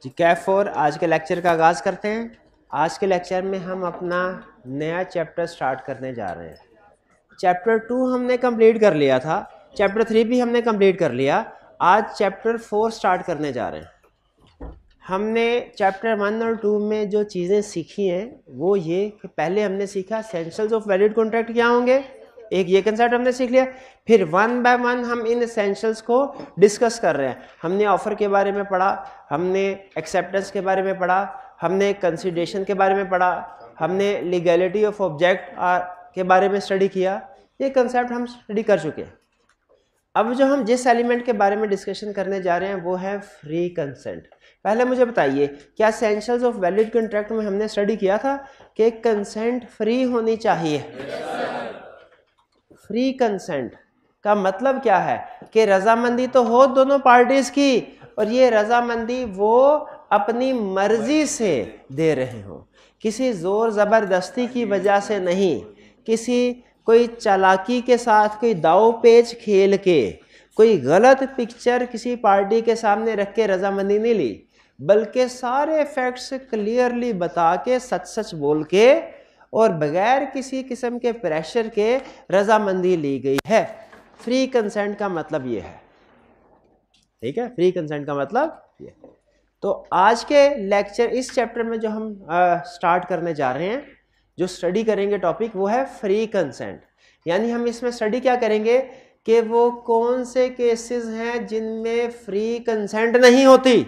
जी कैफ 4 आज के लेक्चर का आगाज़ करते हैं। आज के लेक्चर में हम अपना नया चैप्टर स्टार्ट करने जा रहे हैं। चैप्टर 2 हमने कंप्लीट कर लिया था, चैप्टर 3 भी हमने कंप्लीट कर लिया। आज चैप्टर 4 स्टार्ट करने जा रहे हैं। हमने चैप्टर 1 और 2 में जो चीज़ें सीखी हैं वो ये कि पहले हमने सीखा एसेंशियल्स ऑफ वैलिड कॉन्ट्रैक्ट क्या होंगे, एक ये कंसेप्ट हमने सीख लिया। फिर वन बाय वन हम इन एसेंशियल्स को डिस्कस कर रहे हैं। हमने ऑफर के बारे में पढ़ा, हमने एक्सेप्टेंस के बारे में पढ़ा, हमने कंसिडरेशन के बारे में पढ़ा, हमने लीगैलिटी ऑफ ऑब्जेक्ट के बारे में स्टडी किया। ये कंसेप्ट हम स्टडी कर चुके हैं। अब जो हम जिस एलिमेंट के बारे में डिस्कशन करने जा रहे हैं वो है फ्री कंसेंट। पहले मुझे बताइए, क्या एसेंशियल्स ऑफ वैलिड कॉन्ट्रैक्ट में हमने स्टडी किया था कि कंसेंट फ्री होनी चाहिए? फ्री कंसेंट का मतलब क्या है कि रजामंदी तो हो दोनों पार्टीज की, और ये रजामंदी वो अपनी मर्जी से दे रहे हो, किसी जोर जबरदस्ती की वजह से नहीं, किसी कोई चालाकी के साथ कोई दाव पेच खेल के कोई गलत पिक्चर किसी पार्टी के सामने रख के रजामंदी नहीं ली, बल्कि सारे फैक्ट्स क्लियरली बता के सच सच बोल के और बगैर किसी किस्म के प्रेशर के रजामंदी ली गई है। फ्री कंसेंट का मतलब ये है, ठीक है, फ्री कंसेंट का मतलब ये। तो आज के लेक्चर इस चैप्टर में जो हम स्टार्ट करने जा रहे हैं, जो स्टडी करेंगे टॉपिक वो है फ्री कंसेंट। यानी हम इसमें स्टडी क्या करेंगे कि वो कौन से केसेस हैं जिनमें फ्री कंसेंट नहीं होती,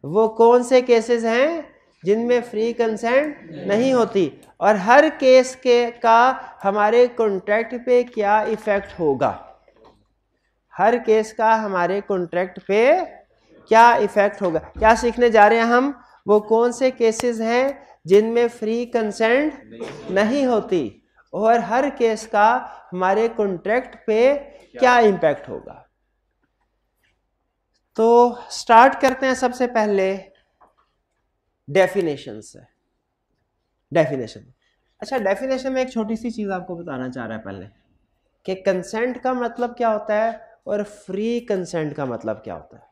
वो कौन से केसेस हैं जिनमें फ्री कंसेंट नहीं होती, और हर केस का हमारे कॉन्ट्रैक्ट पे क्या इफेक्ट होगा, हर केस का हमारे कॉन्ट्रैक्ट पे क्या इफेक्ट होगा। क्या सीखने जा रहे हैं हम, वो कौन से केसेस हैं जिनमें फ्री कंसेंट नहीं होती, और हर केस का हमारे कॉन्ट्रैक्ट पे क्या इम्पैक्ट होगा। तो स्टार्ट करते हैं सबसे पहले डेफिनेशन से। डेफिनेशन, अच्छा, डेफिनेशन में एक छोटी सी चीज आपको बताना चाह रहा है पहले कि कंसेंट का मतलब क्या होता है और फ्री कंसेंट का मतलब क्या होता है।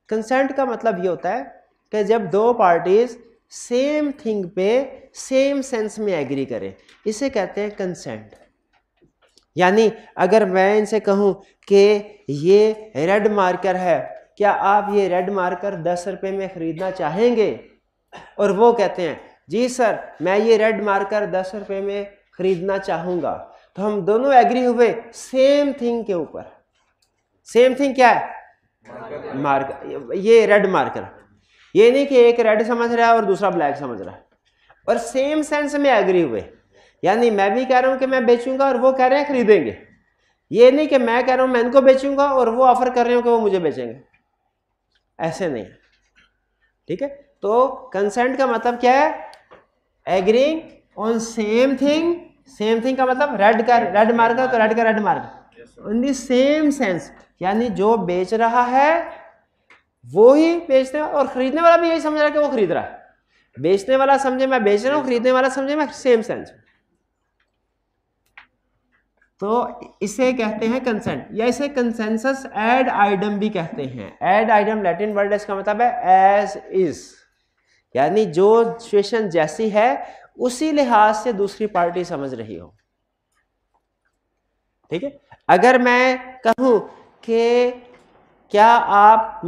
कंसेंट का मतलब ये होता है कि जब दो पार्टीज सेम थिंग पे सेम सेंस में एग्री करें, इसे कहते हैं कंसेंट। यानी अगर मैं इनसे कहूं कि ये रेड मार्कर है, क्या आप ये रेड मार्कर 10 रुपए में खरीदना चाहेंगे, और वो कहते हैं जी सर मैं ये रेड मार्कर 10 रुपए में खरीदना चाहूंगा, तो हम दोनों एग्री हुए सेम थिंग के ऊपर। सेम थिंग क्या है? मार्कर, ये रेड मार्कर। ये नहीं कि एक रेड समझ रहा है और दूसरा ब्लैक समझ रहा है, और सेम सेंस में एग्री हुए। यानी मैं भी कह रहा हूं कि मैं बेचूंगा और वो कह रहे हैं खरीदेंगे। ये नहीं कि मैं कह रहा हूं मैं इनको बेचूंगा और वो ऑफर कर रहे हो कि वो मुझे बेचेंगे, ऐसे नहीं, ठीक है। तो कंसेंट का मतलब क्या है? Agreeing on same thing. Same thing का मतलब रेड का रेड मार्कर तो रेड का red marker in the same sense, यानी जो बेच रहा है वो ही बेचने और खरीदने वाला भी यही समझ रहा है कि वो खरीद रहा है। बेचने वाला समझे मैं बेच रहा हूं, खरीदने वाला समझे मैं सेम सेंस। तो इसे कहते हैं कंसेंट, या इसे कंसेंसस एड आइडम भी कहते हैं। एड आइडम लैटिन वर्ड है, इसका मतलब है एज इज, यानी जो सिचुएशन जैसी है उसी लिहाज से दूसरी पार्टी समझ रही हो, ठीक है। अगर मैं कहूं कि क्या आप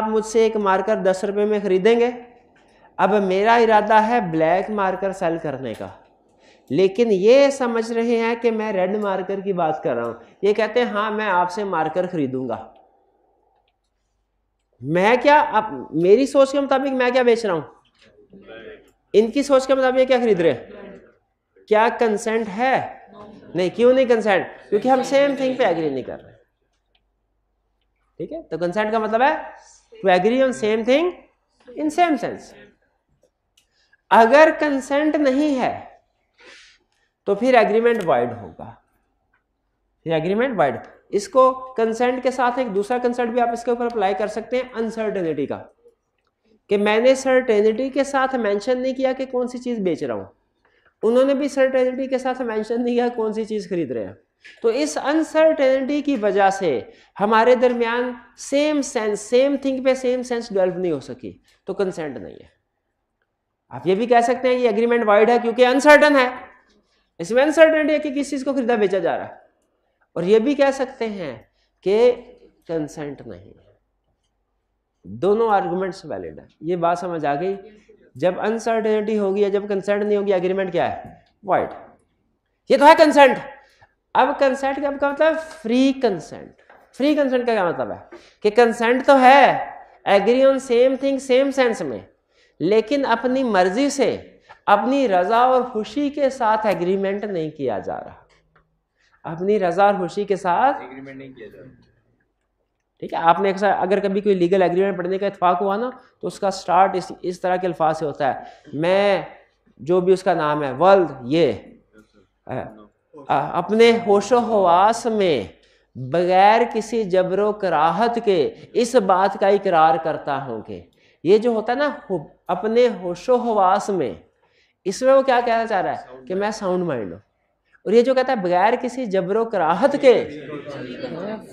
मुझसे एक मार्कर 10 रुपए में खरीदेंगे, अब मेरा इरादा है ब्लैक मार्कर सेल करने का, लेकिन ये समझ रहे हैं कि मैं रेड मार्कर की बात कर रहा हूं, ये कहते हैं हाँ मैं आपसे मार्कर खरीदूंगा। मैं क्या, अब मेरी सोच के मुताबिक मैं क्या बेच रहा हूं, इनकी सोच के मुताबिक क्या खरीद रहे हैं। क्या कंसेंट है? नहीं। क्यों नहीं कंसेंट? क्योंकि हम सेम थिंग पे एग्री नहीं कर रहे, ठीक है। तो कंसेंट का मतलब है to agree on same thing in same sense. अगर कंसेंट नहीं है तो फिर एग्रीमेंट वाइड होगा, फिर एग्रीमेंट वाइड। इसको कंसेंट के साथ एक दूसरा कंसेंट भी आप इसके ऊपर अप्लाई कर सकते हैं, अनसर्टेनिटी का, कि मैंने सर्टेनिटी के साथ मेंशन नहीं किया कि कौन सी चीज बेच रहा हूं, उन्होंने भी सर्टेनिटी के साथ मेंशन नहीं किया कौन सी चीज खरीद रहे हैं। तो इस अनसर्टेनिटी की वजह से हमारे दरमियान सेम सेंस, सेम थिंग पे सेम सेंस डेवलप नहीं हो सकी, तो कंसेंट नहीं है। आप ये भी कह सकते हैं कि एग्रीमेंट वाइड है क्योंकि अनसर्टन है, इसमें अनसर्टेनिटी है कि किस चीज को खरीदा बेचा जा रहा है, और ये भी कह सकते हैं कि कंसेंट नहीं है। दोनों आर्गुमेंट्स वैलिड है। ये बात समझ आ गई? जब अनसर्टेनिटी होगी या जब कंसेंट नहीं होगी, एग्रीमेंट क्या है? वाइड। ये तो है कंसेंट। अब कंसेंट का मतलब फ्री कंसेंट। फ्री कंसेंट का क्या मतलब है कि कंसेंट तो है, agree on same thing same sense में, लेकिन अपनी मर्जी से, अपनी रजा और खुशी के साथ एग्रीमेंट नहीं किया जा रहा। अपनी रजा और खुशी के साथ एग्रीमेंट नहीं किया जा रहा। ठीक है, आपने अगर कभी कोई लीगल एग्रीमेंट पढ़ने का इत्फाक हुआ ना, तो उसका स्टार्ट इस तरह के अल्फाज से होता है, मैं जो भी उसका नाम है वर्ल्ड, ये अपने होशो हवास में बगैर किसी जबरो कराहत के इस बात का इकरार करता हूं कि ये जो होता है ना अपने होशो हवास में, इसमें वो क्या कहना चाह रहा है कि मैं साउंड माइंड हूं। और ये जो कहता है बगैर किसी जबरो कराहत के,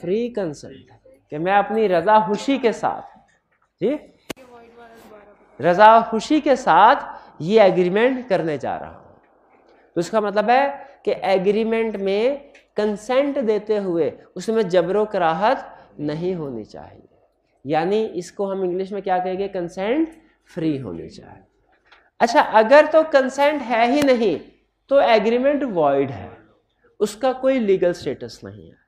फ्री कंसेंट, कि मैं अपनी रजा खुशी के साथ, जी रजा खुशी के साथ ये एग्रीमेंट करने जा रहा हूं। तो इसका मतलब है कि एग्रीमेंट में कंसेंट देते हुए उसमें जबरो कराहत नहीं होनी चाहिए, यानी इसको हम इंग्लिश में क्या कहेंगे? कंसेंट फ्री होनी चाहिए। अच्छा, अगर तो कंसेंट है ही नहीं तो एग्रीमेंट वॉइड है, उसका कोई लीगल स्टेटस नहीं है।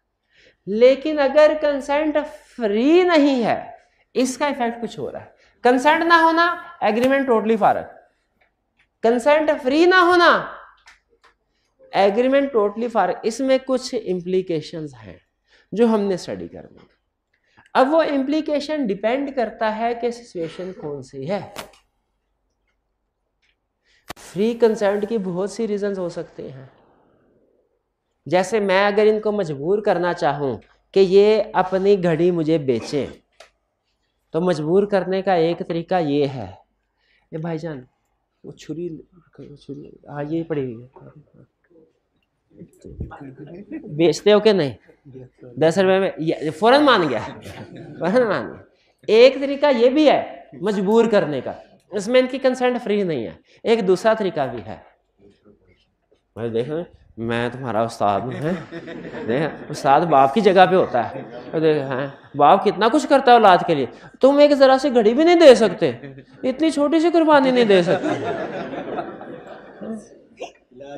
लेकिन अगर कंसेंट फ्री नहीं है, इसका इफेक्ट कुछ हो रहा है। कंसेंट ना होना, एग्रीमेंट टोटली फारग। कंसेंट फ्री ना होना, एग्रीमेंट टोटली फारग। इसमें कुछ इंप्लीकेशंस हैं जो हमने स्टडी करनी। अब वो इंप्लीकेशन डिपेंड करता है कि सिचुएशन कौन सी है। फ्री कंसेंट की बहुत सी रीजंस हो सकते हैं। जैसे मैं अगर इनको मजबूर करना चाहूं कि ये अपनी घड़ी मुझे बेचें, तो मजबूर करने का एक तरीका ये है, ये भाईजान वो छुरी हाँ ये पड़ी हुई है, बेचते हो कि नहीं? 10 रुपए में फौरन मान गया, फौरन मान गया। एक तरीका ये भी है मजबूर करने का, इसमें इनकी कंसेंट फ्री नहीं है। एक दूसरा तरीका भी है, भाई देखो मैं तुम्हारा उस्ताद हूँ, देख उस्ताद बाप की जगह पे होता है, तो देख हैं बाप कितना कुछ करता है औलाद के लिए, तुम एक जरा सी घड़ी भी नहीं दे सकते, इतनी छोटी सी कुर्बानी नहीं दे सकते।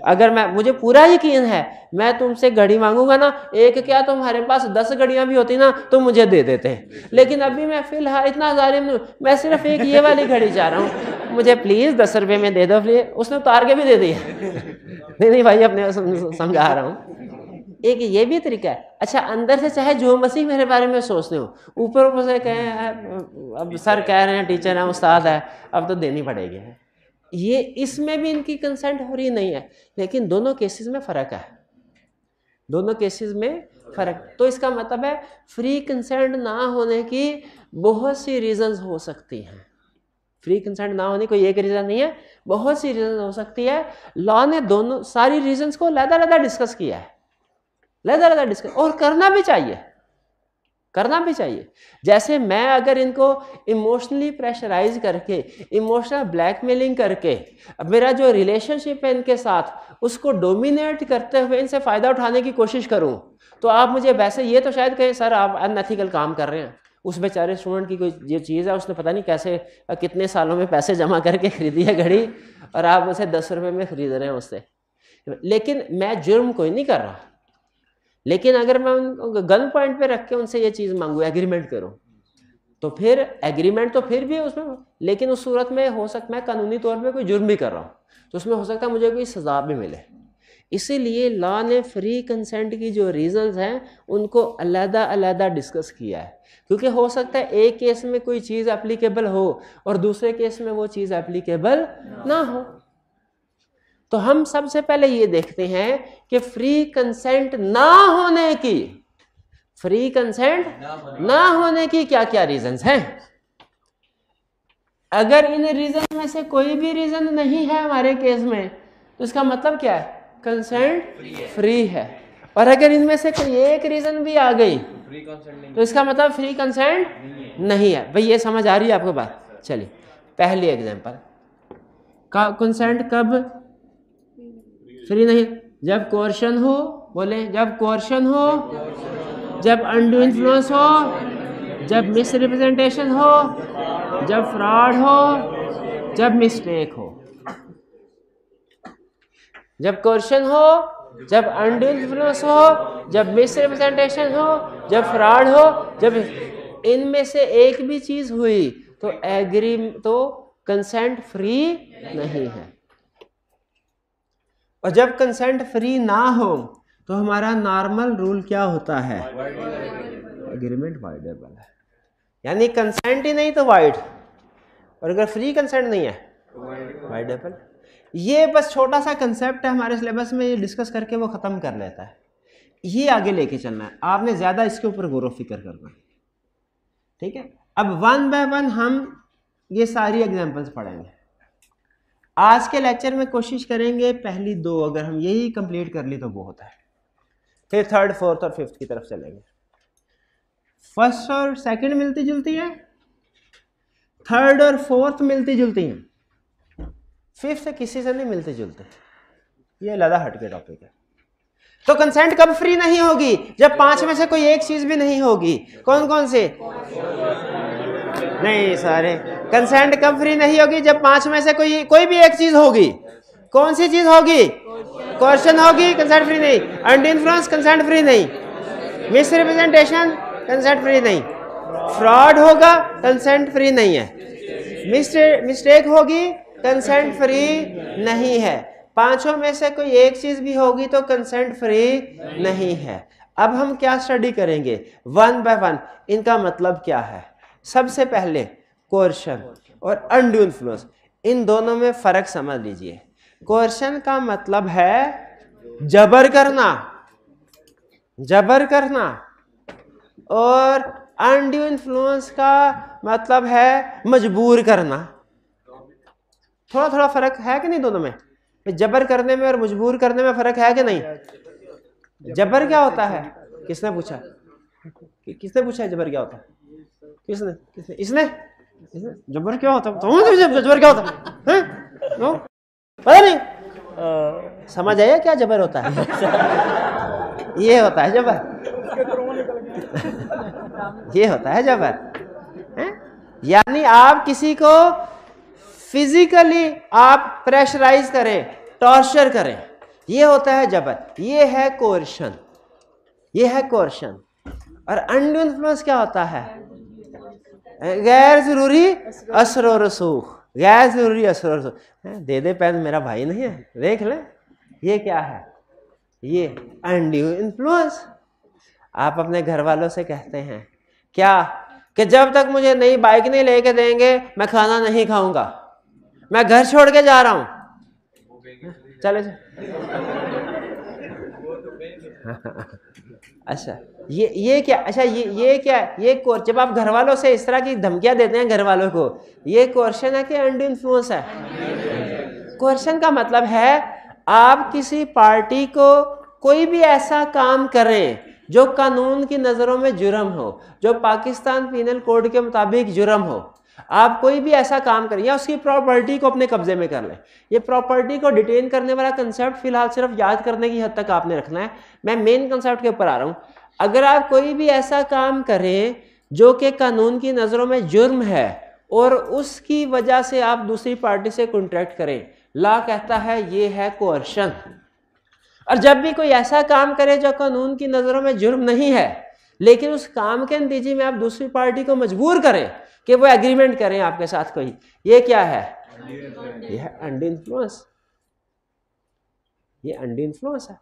अगर मुझे पूरा यकीन है, मैं तुमसे घड़ी मांगूंगा ना, एक क्या तुम्हारे पास 10 घड़ियां भी होती ना तो मुझे दे देते, लेकिन अभी मैं फिलहाल इतना जालिम नहीं, मैं सिर्फ एक ये वाली घड़ी चाह रहा हूँ, मुझे प्लीज 10 रुपए में दे दो प्लीज। उसने उतार के भी दे दिया। नहीं भाई अपने समझा रहा हूँ। एक ये भी तरीका है। अच्छा, अंदर से चाहे जो मसीह मेरे बारे में सोचते हो, ऊपर से कहें अब सर कह रहे हैं, टीचर है, उस्ताद है, अब तो देनी पड़ेगी, ये इसमें भी इनकी कंसेंट हो रही नहीं है। लेकिन दोनों केसेस में फ़र्क है, दोनों केसेस में फ़र्क। तो इसका मतलब है फ्री कंसेंट ना होने की बहुत सी रीजंस हो सकती हैं। फ्री कंसेंट ना होने कोई एक रीज़न नहीं है, बहुत सी रीजन हो सकती है। लॉ ने दोनों सारी रीजंस को लहदा डिस्कस किया है, लहदा डिस्कस, और करना भी चाहिए, करना भी चाहिए। जैसे मैं अगर इनको इमोशनली प्रेशराइज करके, इमोशनल ब्लैकमेलिंग करके मेरा जो रिलेशनशिप है इनके साथ उसको डोमिनेट करते हुए इनसे फ़ायदा उठाने की कोशिश करूं, तो आप मुझे वैसे ये तो शायद कहें सर आप अनएथिकल काम कर रहे हैं। उस बेचारे स्टूडेंट की कोई ये चीज़ है, उसने पता नहीं कैसे कितने सालों में पैसे जमा करके खरीदी है घड़ी, और आप उसे 10 रुपये में खरीद रहे हैं उससे। लेकिन मैं जुर्म कोई नहीं कर रहा, लेकिन अगर मैं उनको गन पॉइंट पे रख के उनसे ये चीज़ मांगू, एग्रीमेंट करूं, तो फिर एग्रीमेंट तो फिर भी उसमें, लेकिन उस सूरत में हो सकता मैं कानूनी तौर पे कोई जुर्म भी कर रहा हूँ, तो उसमें हो सकता है मुझे कोई सज़ा भी मिले। इसीलिए लॉ ने फ्री कंसेंट की जो रीजंस हैं उनको अलग-अलग डिस्कस किया है, क्योंकि हो सकता है एक केस में कोई चीज़ एप्लीकेबल हो और दूसरे केस में वो चीज़ एप्लीकेबल ना हो। तो हम सबसे पहले ये देखते हैं कि फ्री कंसेंट ना होने की, फ्री कंसेंट ना होने की क्या क्या रीजंस हैं। अगर इन रीजन में से कोई भी रीजन नहीं है हमारे केस में, तो इसका मतलब क्या है? कंसेंट फ्री है। और अगर इनमें से कोई एक रीजन भी आ गई तो इसका मतलब फ्री कंसेंट नहीं है। भाई ये समझ आ रही है आपको बात? चलिए पहली एग्जांपल, कंसेंट कब फ्री नहीं? जब कोर्शन हो, बोले जब कोर्शन हो, जब अनड्यू इन्फ्लुएंस हो, जब मिसरिप्रेजेंटेशन हो, जब फ्रॉड हो, जब मिस्टेक हो। जब कोर्शन हो, जब अनड्यू इन्फ्लुएंस हो, जब मिसरिप्रेजेंटेशन हो, जब फ्रॉड हो, जब इनमें से एक भी चीज हुई तो कंसेंट फ्री नहीं है। और जब कंसेंट फ्री ना हो तो हमारा नॉर्मल रूल क्या होता है? एग्रीमेंट वाइडेबल है, यानी कंसेंट ही नहीं तो वाइड, और अगर फ्री कंसेंट नहीं है वाइडेबल। ये बस छोटा सा कंसेप्ट है हमारे सिलेबस में, ये डिस्कस करके वो खत्म कर लेता है। ये आगे लेके चलना है, आपने ज्यादा इसके ऊपर गौर फिक्र करना है, ठीक है। अब वन बाय वन हम ये सारी एग्जांपल्स पढ़ेंगे। आज के लेक्चर में कोशिश करेंगे पहली दो, अगर हम यही कंप्लीट कर ली तो बहुत है, फिर थर्ड फोर्थ और फिफ्थ की तरफ चलेंगे। फर्स्ट और सेकंड मिलती जुलती है, थर्ड और फोर्थ मिलती जुलती हैं, फिफ्थ किसी से नहीं मिलते जुलते, ये अलग हटके टॉपिक है। तो कंसेंट कब फ्री नहीं होगी? जब पांच में से कोई एक चीज भी नहीं होगी। कौन कौन से? नहीं सारे। कंसेंट कब फ्री नहीं होगी? जब पांच में से कोई भी एक चीज होगी। कौन सी चीज होगी? कोर्शन होगी, कंसेंट फ्री नहीं। अनड्यू इन्फ्लुएंस, कंसेंट फ्री नहीं। मिसरिप्रेजेंटेशन, कंसेंट फ्री नहीं। फ्रॉड होगा, कंसेंट फ्री नहीं है। मिस्टेक होगी, कंसेंट फ्री नहीं है। पांचों में से कोई एक चीज भी होगी तो कंसेंट फ्री नहीं है। अब हम क्या स्टडी करेंगे वन बाय वन, इनका मतलब क्या है। सबसे पहले कोर्शन और अनड्यू इन्फ्लुएंस, इन दोनों में फर्क समझ लीजिए। कोर्शन का मतलब है जबर करना, जबर करना, और अनड्यू इन्फ्लुएंस का मतलब है मजबूर करना। थोड़ा थोड़ा फर्क है कि नहीं दोनों में? जबर करने में और मजबूर करने में फर्क है कि नहीं? जबर क्या होता है? किसने पूछा? किसने पूछा जबर क्या होता है? किसने? किसने? इसने? जबर क्या होता है? जबर क्या होता है? पता नहीं। समझ आया क्या जबर होता है? ये होता है जबर, ये होता है जबर। यानी आप किसी को फिजिकली आप प्रेशराइज करें, टॉर्चर करें, ये होता है जबर। ये है कोर्शन, ये है कोर्शन। और अनड्यू इन्फ्लुएंस क्या होता है? गैर जरूरी असर और रसूख, गैर जरूरी असर और रसूख। दे दे पेन, मेरा भाई नहीं है, देख ले। ये क्या है? ये अनड्यू इन्फ्लुएंस। आप अपने घर वालों से कहते हैं क्या कि जब तक मुझे नई बाइक नहीं लेके देंगे मैं खाना नहीं खाऊंगा, मैं घर छोड़ के जा रहा हूं। चले अच्छा ये क्या? अच्छा ये क्या? ये जब आप घर वालों से इस तरह की धमकियां देते हैं घर वालों को, ये क्वेश्चन है कि अनड्यू इन्फ्लुएंस है? क्वेश्चन का मतलब है आप किसी पार्टी को कोई भी ऐसा काम करें जो कानून की नजरों में जुर्म हो, जो पाकिस्तान पीनल कोड के मुताबिक जुर्म हो। आप कोई भी ऐसा काम करें या उसकी प्रॉपर्टी को अपने कब्जे में कर लें। ये प्रॉपर्टी को डिटेन करने वाला कंसेप्ट फिलहाल सिर्फ याद करने की हद तक आपने रखना है। मैं मेन कंसेप्ट के ऊपर आ रहा हूं। अगर आप कोई भी ऐसा काम करें जो कि कानून की नजरों में जुर्म है और उसकी वजह से आप दूसरी पार्टी से कॉन्ट्रैक्ट करें, लॉ कहता है ये है कोर्शन। और जब भी कोई ऐसा काम करे जो कानून की नजरों में जुर्म नहीं है, लेकिन उस काम के नतीजे में आप दूसरी पार्टी को मजबूर करें कि वो एग्रीमेंट करें आपके साथ कोई, ये क्या है? ये है अनड्यू इन्फ्लुएंस। ये अनड्यू इन्फ्लुएंस है,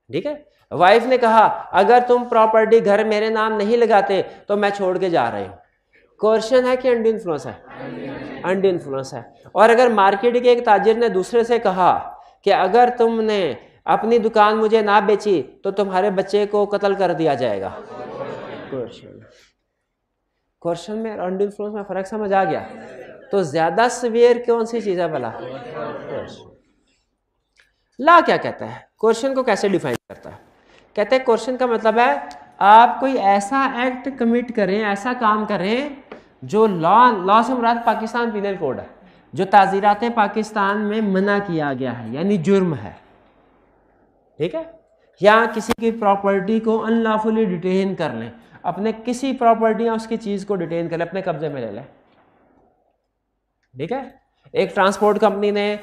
ठीक है। वाइफ ने कहा अगर तुम प्रॉपर्टी घर मेरे नाम नहीं लगाते तो मैं छोड़ के जा रही हूं। कोर्शन है कि अनड्यू इन्फ्लुएंस है? अनड्यू इन्फ्लुएंस है। और अगर मार्केट के एक ताजिर ने दूसरे से कहा कि अगर तुमने अपनी दुकान मुझे ना बेची तो तुम्हारे बच्चे को कत्ल कर दिया जाएगा। क्वेश्चन में और अनड्यू इन्फ्लुएंस में फर्क समझ आ गया? तो ज्यादा सीवियर कौन सी चीज है भला? लॉ क्या कहता है? कोर्शन को कैसे डिफाइन करता है? कहते हैं कोर्शन का मतलब है आप कोई ऐसा एक्ट कमिट करें, ऐसा काम करें जो लॉ से मुराद पाकिस्तान पीनल कोड है, जो ताज़ीरात पाकिस्तान में मना किया गया है, यानी जुर्म है, ठीक है। या किसी की प्रॉपर्टी को अनलॉफुली डिटेन कर लें, अपने किसी प्रॉपर्टी या उसकी चीज़ को डिटेन कर ले, अपने कब्जे में ले लें, ठीक है। एक ट्रांसपोर्ट कंपनी ने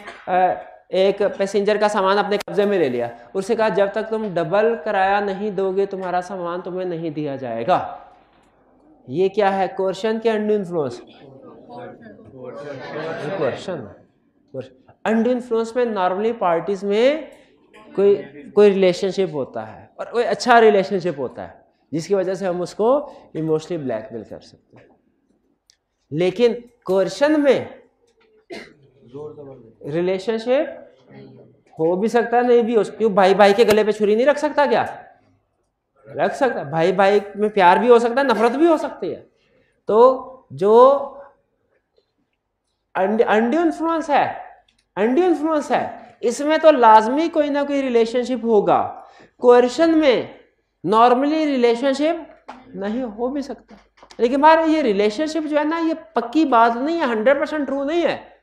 एक पैसेंजर का सामान अपने कब्जे में ले लिया, उससे कहा जब तक तुम डबल किराया नहीं दोगे तुम्हारा सामान तुम्हें नहीं दिया जाएगा। ये क्या है? कोर्शन के undue influence? Coercion. Undue influence में नॉर्मली पार्टीज में कोई रिलेशनशिप होता है और कोई अच्छा रिलेशनशिप होता है जिसकी वजह से हम उसको इमोशनली ब्लैकमेल कर सकते हैं। लेकिन कोर्शन में रिलेशनशिप हो भी सकता है, नहीं भी हो सकता। क्यों? भाई भाई के गले पे छुरी नहीं रख सकता क्या? रख सकता। भाई भाई में प्यार भी हो सकता है, नफरत भी हो सकती है। तो जो अनड्यू इन्फ्लुएंस है, इसमें तो लाजमी कोई ना कोई रिलेशनशिप होगा। कोर्शन में नॉर्मली रिलेशनशिप नहीं हो भी सकता, लेकिन हमारे ये रिलेशनशिप जो है ना, ये पक्की बात नहीं है, 100% ट्रू नहीं है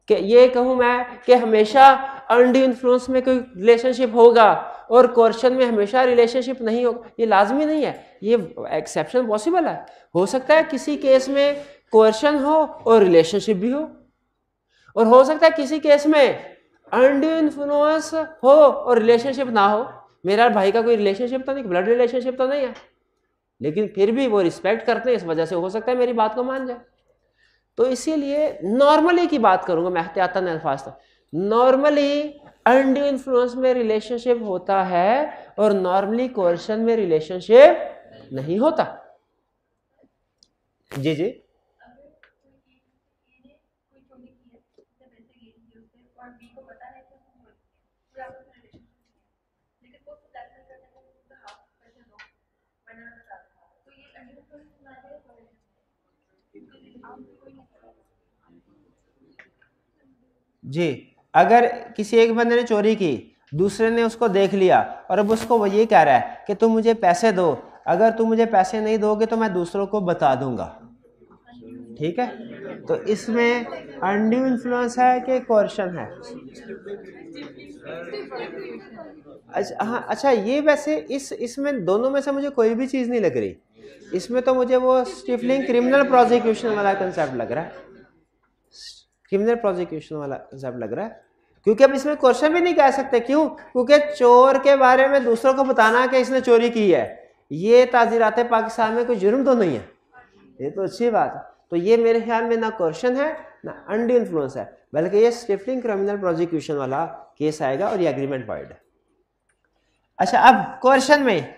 कि ये कहूँ मैं कि हमेशा अनड्यू इन्फ्लुएंस में कोई रिलेशनशिप होगा और कोर्शन में हमेशा रिलेशनशिप नहीं होगा। ये लाजमी नहीं है, ये एक्सेप्शन पॉसिबल है। हो सकता है किसी केस में कोर्शन हो और रिलेशनशिप भी हो, और हो सकता है किसी केस में अनड्यू इन्फ्लुएंस हो और रिलेशनशिप ना हो। मेरा भाई का कोई रिलेशनशिप तो नहीं, ब्लड रिलेशनशिप तो नहीं है, लेकिन फिर भी वो रिस्पेक्ट करते हैं, इस वजह से हो सकता है मेरी बात को मान जाए। तो इसीलिए नॉर्मली की बात करूंगा मैं, एहतियातन अल्फाज था। नॉर्मली अनड्यू इन्फ्लुएंस में रिलेशनशिप होता है और नॉर्मली कोर्शन में रिलेशनशिप नहीं होता। जी जी। जी, अगर किसी एक बंदे ने चोरी की, दूसरे ने उसको देख लिया और अब उसको वो ये कह रहा है कि तुम मुझे पैसे दो, अगर तुम मुझे पैसे नहीं दोगे तो मैं दूसरों को बता दूंगा, ठीक है। तो इसमें अनड्यू इन्फ्लुएंस है कि कोर्शन है? अच्छा हाँ, अच्छा ये वैसे इसमें दोनों में से मुझे कोई भी चीज़ नहीं लग रही। इसमें तो मुझे वो स्टिफलिंग क्रिमिनल प्रोसिक्यूशन वाला कंसेप्ट लग रहा है, क्रिमिनल प्रोसिक्यूशन वाला कंसेप्ट लग रहा है, क्योंकि अब इसमें क्वेश्चन भी नहीं कह सकते। क्यों? क्योंकि चोर के बारे में दूसरों को बताना कि इसने चोरी की है, ये ताज़ीरात पाकिस्तान में कोई जुर्म तो नहीं है, ये तो अच्छी बात है। तो ये मेरे ख्याल में ना क्वेश्चन है ना अनड्यू इन्फ्लुएंस है, बल्कि ये स्टिफलिंग क्रिमिनल प्रोसिक्यूशन वाला केस आएगा और ये एग्रीमेंट वाइड है। अच्छा, अब क्वेश्चन में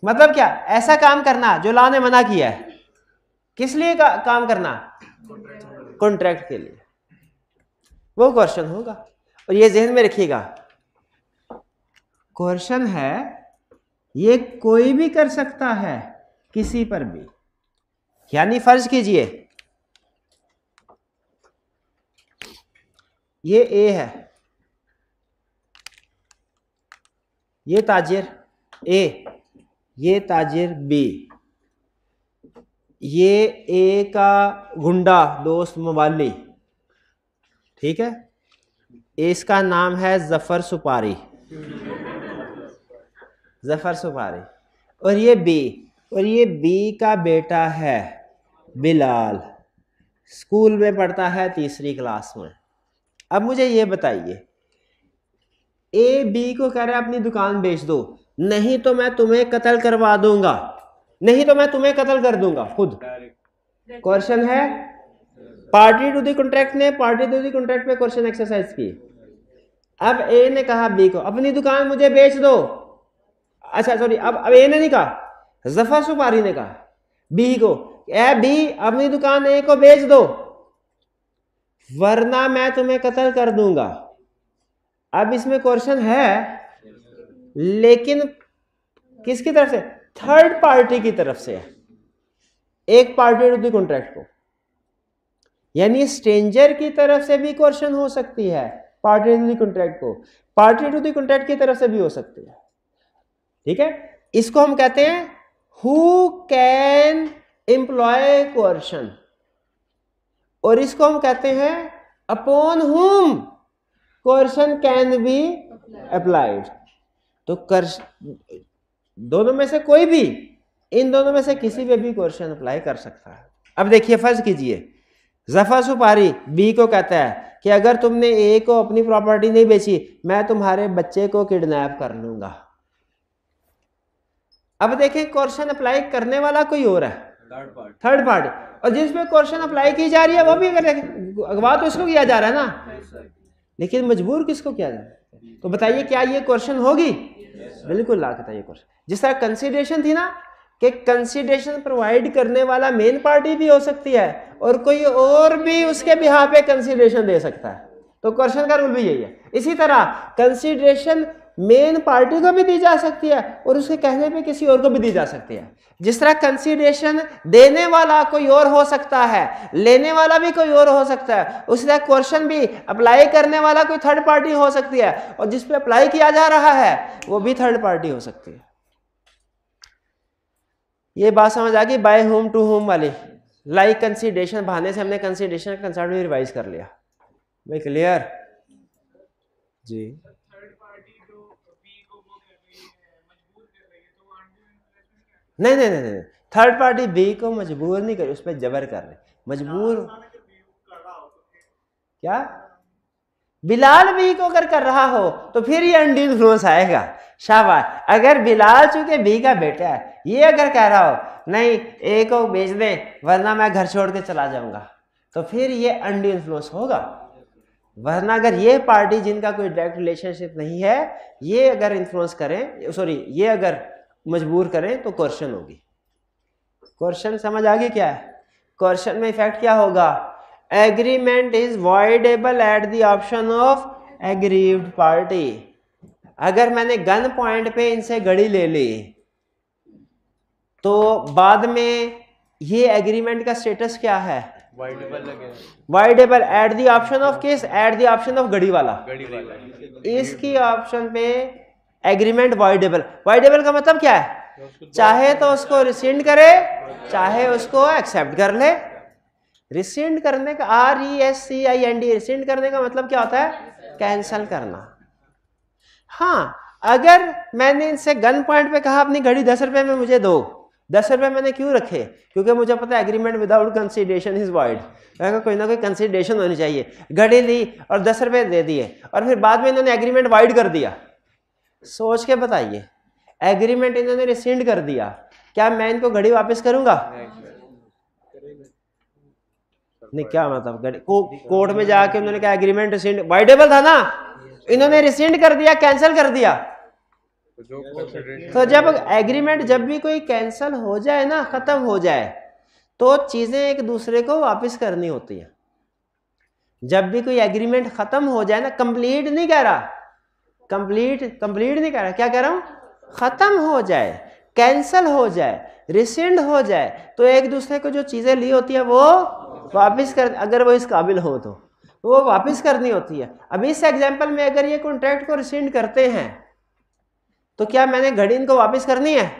मतलब क्या? ऐसा काम करना जो लॉ ने मना किया है। किस लिए काम करना? कॉन्ट्रैक्ट के लिए, वो क्वेश्चन होगा। और ये ज़हन में रखिएगा, क्वेश्चन है ये कोई भी कर सकता है किसी पर भी। यानी फर्ज कीजिए ये ए है, ये ताजिर ए, ये ताजिर बी, ये ए का गुंडा दोस्त मवाली, ठीक है। इसका नाम है जफर सुपारी, जफर सुपारी, और ये बी का बेटा है बिलाल, स्कूल में पढ़ता है 3री क्लास में। अब मुझे ये बताइए, ए बी को कह रहा है अपनी दुकान बेच दो, नहीं तो मैं तुम्हें कत्ल करवा दूंगा, नहीं तो मैं तुम्हें कत्ल कर दूंगा खुद। क्वेश्चन है, पार्टी टू द कॉन्ट्रैक्ट ने पार्टी टू द कॉन्ट्रैक्ट पे क्वेश्चन एक्सरसाइज की। अब ए ने कहा बी को अपनी दुकान मुझे बेच दो, अच्छा सॉरी, अब ए ने नहीं कहा, जफर सुपारी ने कहा बी को, ए बी अपनी दुकान ए को बेच दो वरना मैं तुम्हें कत्ल कर दूंगा। अब इसमें क्वेश्चन है, लेकिन किसकी तरफ से? थर्ड पार्टी की तरफ से, एक पार्टी टू द कॉन्ट्रैक्ट को, यानी स्ट्रेंजर की तरफ से भी क्वेश्चन हो सकती है पार्टी टू दी कॉन्ट्रैक्ट को पार्टी टू दी कॉन्ट्रैक्ट की तरफ से भी हो सकती है, ठीक है। इसको हम कहते हैं हु कैन एम्प्लॉय कोअर्शन, और इसको हम कहते हैं अपॉन हुम कोअर्शन कैन बी अप्लाइड। तो दोनों में से कोई भी, इन दोनों में से किसी पे भी कोअर्शन अप्लाई कर सकता है। अब देखिए फर्ज कीजिए जफा सुपारी बी को कहता है कि अगर तुमने ए को अपनी प्रॉपर्टी नहीं बेची मैं तुम्हारे बच्चे को किडनैप कर लूंगा। अब देखें कोर्शन अप्लाई करने वाला कोई और है, थर्ड पार्टी, और जिसमें कोर्शन अप्लाई की जा रही है वो भी अगवा तो इसको किया जा रहा है ना, लेकिन मजबूर किसको किया जा रहा है। तो बताइए क्या ये कोर्शन होगी? बिल्कुल लाखता ये कोर्शन। जिस तरह कंसिडरेशन थी ना कि कंसिडरेशन प्रोवाइड करने वाला मेन पार्टी भी हो सकती है और कोई और भी उसके बिहाफ पे कंसिडरेशन दे सकता है, तो क्वेश्चन का रूल भी यही है। इसी तरह कंसिडरेशन मेन पार्टी को भी दी जा सकती है और उसके कहने पे किसी और को भी दी जा सकती है। जिस तरह कंसिडरेशन देने वाला कोई और हो सकता है, लेने वाला भी कोई और हो सकता है, उसी तरह क्वेश्चन भी अप्लाई करने वाला कोई थर्ड पार्टी हो सकती है और जिस पे अप्लाई किया जा रहा है वो भी थर्ड पार्टी हो सकती है। ये बात समझ आ गई बाय होम टू होम वाली। लाइक कंसिडरेशन बहाने से हमने कंसिडरेशन का कंसेप्ट भी रिवाइज कर लिया भाई। क्लियर जी? नहीं नहीं नहीं नहीं, थर्ड पार्टी बी को मजबूर नहीं कर, उस पर जबर कर रहे। मजबूर क्या? बिलाल बी को अगर कर रहा हो तो फिर ये अनड्यू इन्फ्लुएंस आएगा। शाबाश। अगर बिलाल चूंकि बी का बेटा है ये अगर कह रहा हो नहीं ए को बेच दे वरना मैं घर छोड़ के चला जाऊंगा, तो फिर ये अनड्यू इन्फ्लुएंस होगा। वरना अगर ये पार्टी जिनका कोई डायरेक्ट रिलेशनशिप नहीं है ये अगर इन्फ्लुएंस करें, सॉरी ये अगर मजबूर करें तो कोर्शन होगी। कोर्शन समझ आ गई क्या है? कोर्शन में इफेक्ट क्या होगा? Agreement is voidable at the option of aggrieved party. अगर मैंने गन पॉइंट पे इनसे घड़ी ले ली तो बाद में ये एग्रीमेंट का स्टेटस क्या है? Voidable at the option of किस? एट द ऑप्शन ऑफ घड़ी वाला। इसकी ऑप्शन पे एग्रीमेंट वॉइडेबल। वॉइडेबल का मतलब क्या है? चाहे तो उसको रिसिंड करे चाहे उसको एक्सेप्ट कर ले। रिसिंड करने का RESCIND, रिसिंड करने का मतलब क्या होता है? कैंसल करना। हाँ, अगर मैंने इनसे गन पॉइंट पे कहा अपनी घड़ी 10 रुपए में मुझे दो, 10 रुपए मैंने क्यों रखे? क्योंकि मुझे पता है agreement without consideration is void. कोई ना कोई कंसिडरेशन होनी चाहिए। घड़ी ली और 10 रुपए दे दिए और फिर बाद में इन्होंने एग्रीमेंट वॉइड कर दिया। सोच के बताइए, एग्रीमेंट इन्होंने रिसिंड कर दिया, क्या मैं इनको घड़ी वापस करूंगा? नहीं। क्या मतलब? घड़ी कोर्ट में जाके उन्होंने कहा एग्रीमेंट रिसिंड, वॉइडेबल था ना, इन्होंने रिसिंड कर दिया, कैंसिल कर दिया। तो जब एग्रीमेंट जब भी कोई कैंसिल हो जाए ना, खत्म हो जाए, तो चीजें एक दूसरे को वापस करनी होती है। जब भी कोई एग्रीमेंट खत्म हो जाए ना, कंप्लीट नहीं कह रहा, कंप्लीट नहीं कह रहा, क्या कह रहा हूं? खत्म हो जाए, कैंसिल हो जाए, रिसिंड हो जाए, तो एक दूसरे को जो चीजें ली होती है वो वापस कर, अगर वो इस काबिल हो तो वो वापस करनी होती है। अब इस एग्जांपल में अगर ये कॉन्ट्रैक्ट को रिसिंड करते हैं तो क्या मैंने घड़ी इनको वापस करनी है?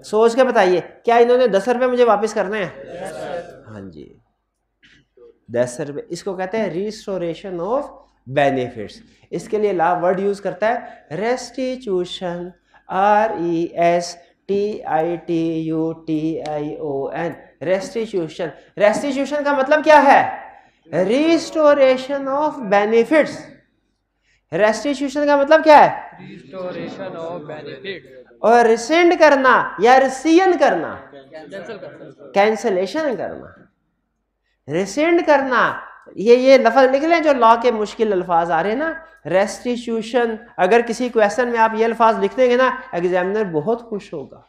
सोच के बताइए, क्या इन्होंने 10 रुपए मुझे वापस करने हैं? हाँ जी, 10 रुपए। इसको कहते हैं रिस्टोरेशन ऑफ बेनिफिट्स। इसके लिए ला वर्ड यूज करता है रेस्टिट्यूशन, RESTITUTION, रेस्टिट्यूशन। रेस्टिट्यूशन का मतलब क्या है? Restoration of benefits. रेस्टिट्यूशन का मतलब क्या है? Restoration of benefits. और रिसेंड करना या रिसियन करना, कैंसलेशन करना। रिसेंड करना, ये लफ्ज लिख लें जो लॉ के मुश्किल अल्फाज आ रहे हैं ना। रेस्टिट्यूशन, अगर किसी क्वेश्चन में आप ये अल्फाज लिख देंगे ना, एग्जामिनर बहुत खुश होगा।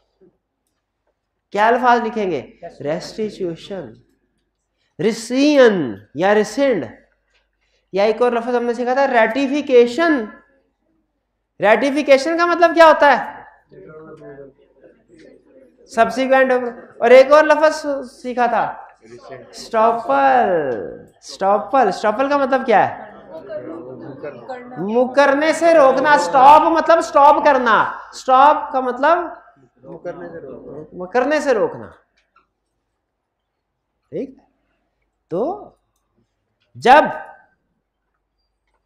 क्या अल्फाज लिखेंगे? रेस्टिट्यूशन, रिसियन या रिसेंड। या एक और लफ्ज हमने सीखा था रेटिफिकेशन। रेटिफिकेशन का मतलब क्या होता है? सब्सिक्वेंट। और एक और लफ्ज सीखा था स्टॉपल। स्टॉपल का मतलब क्या है? मुकरने से रोकना। स्टॉप मतलब स्टॉप करना, स्टॉप का मतलब मुकरने से रोकना। ठीक, तो जब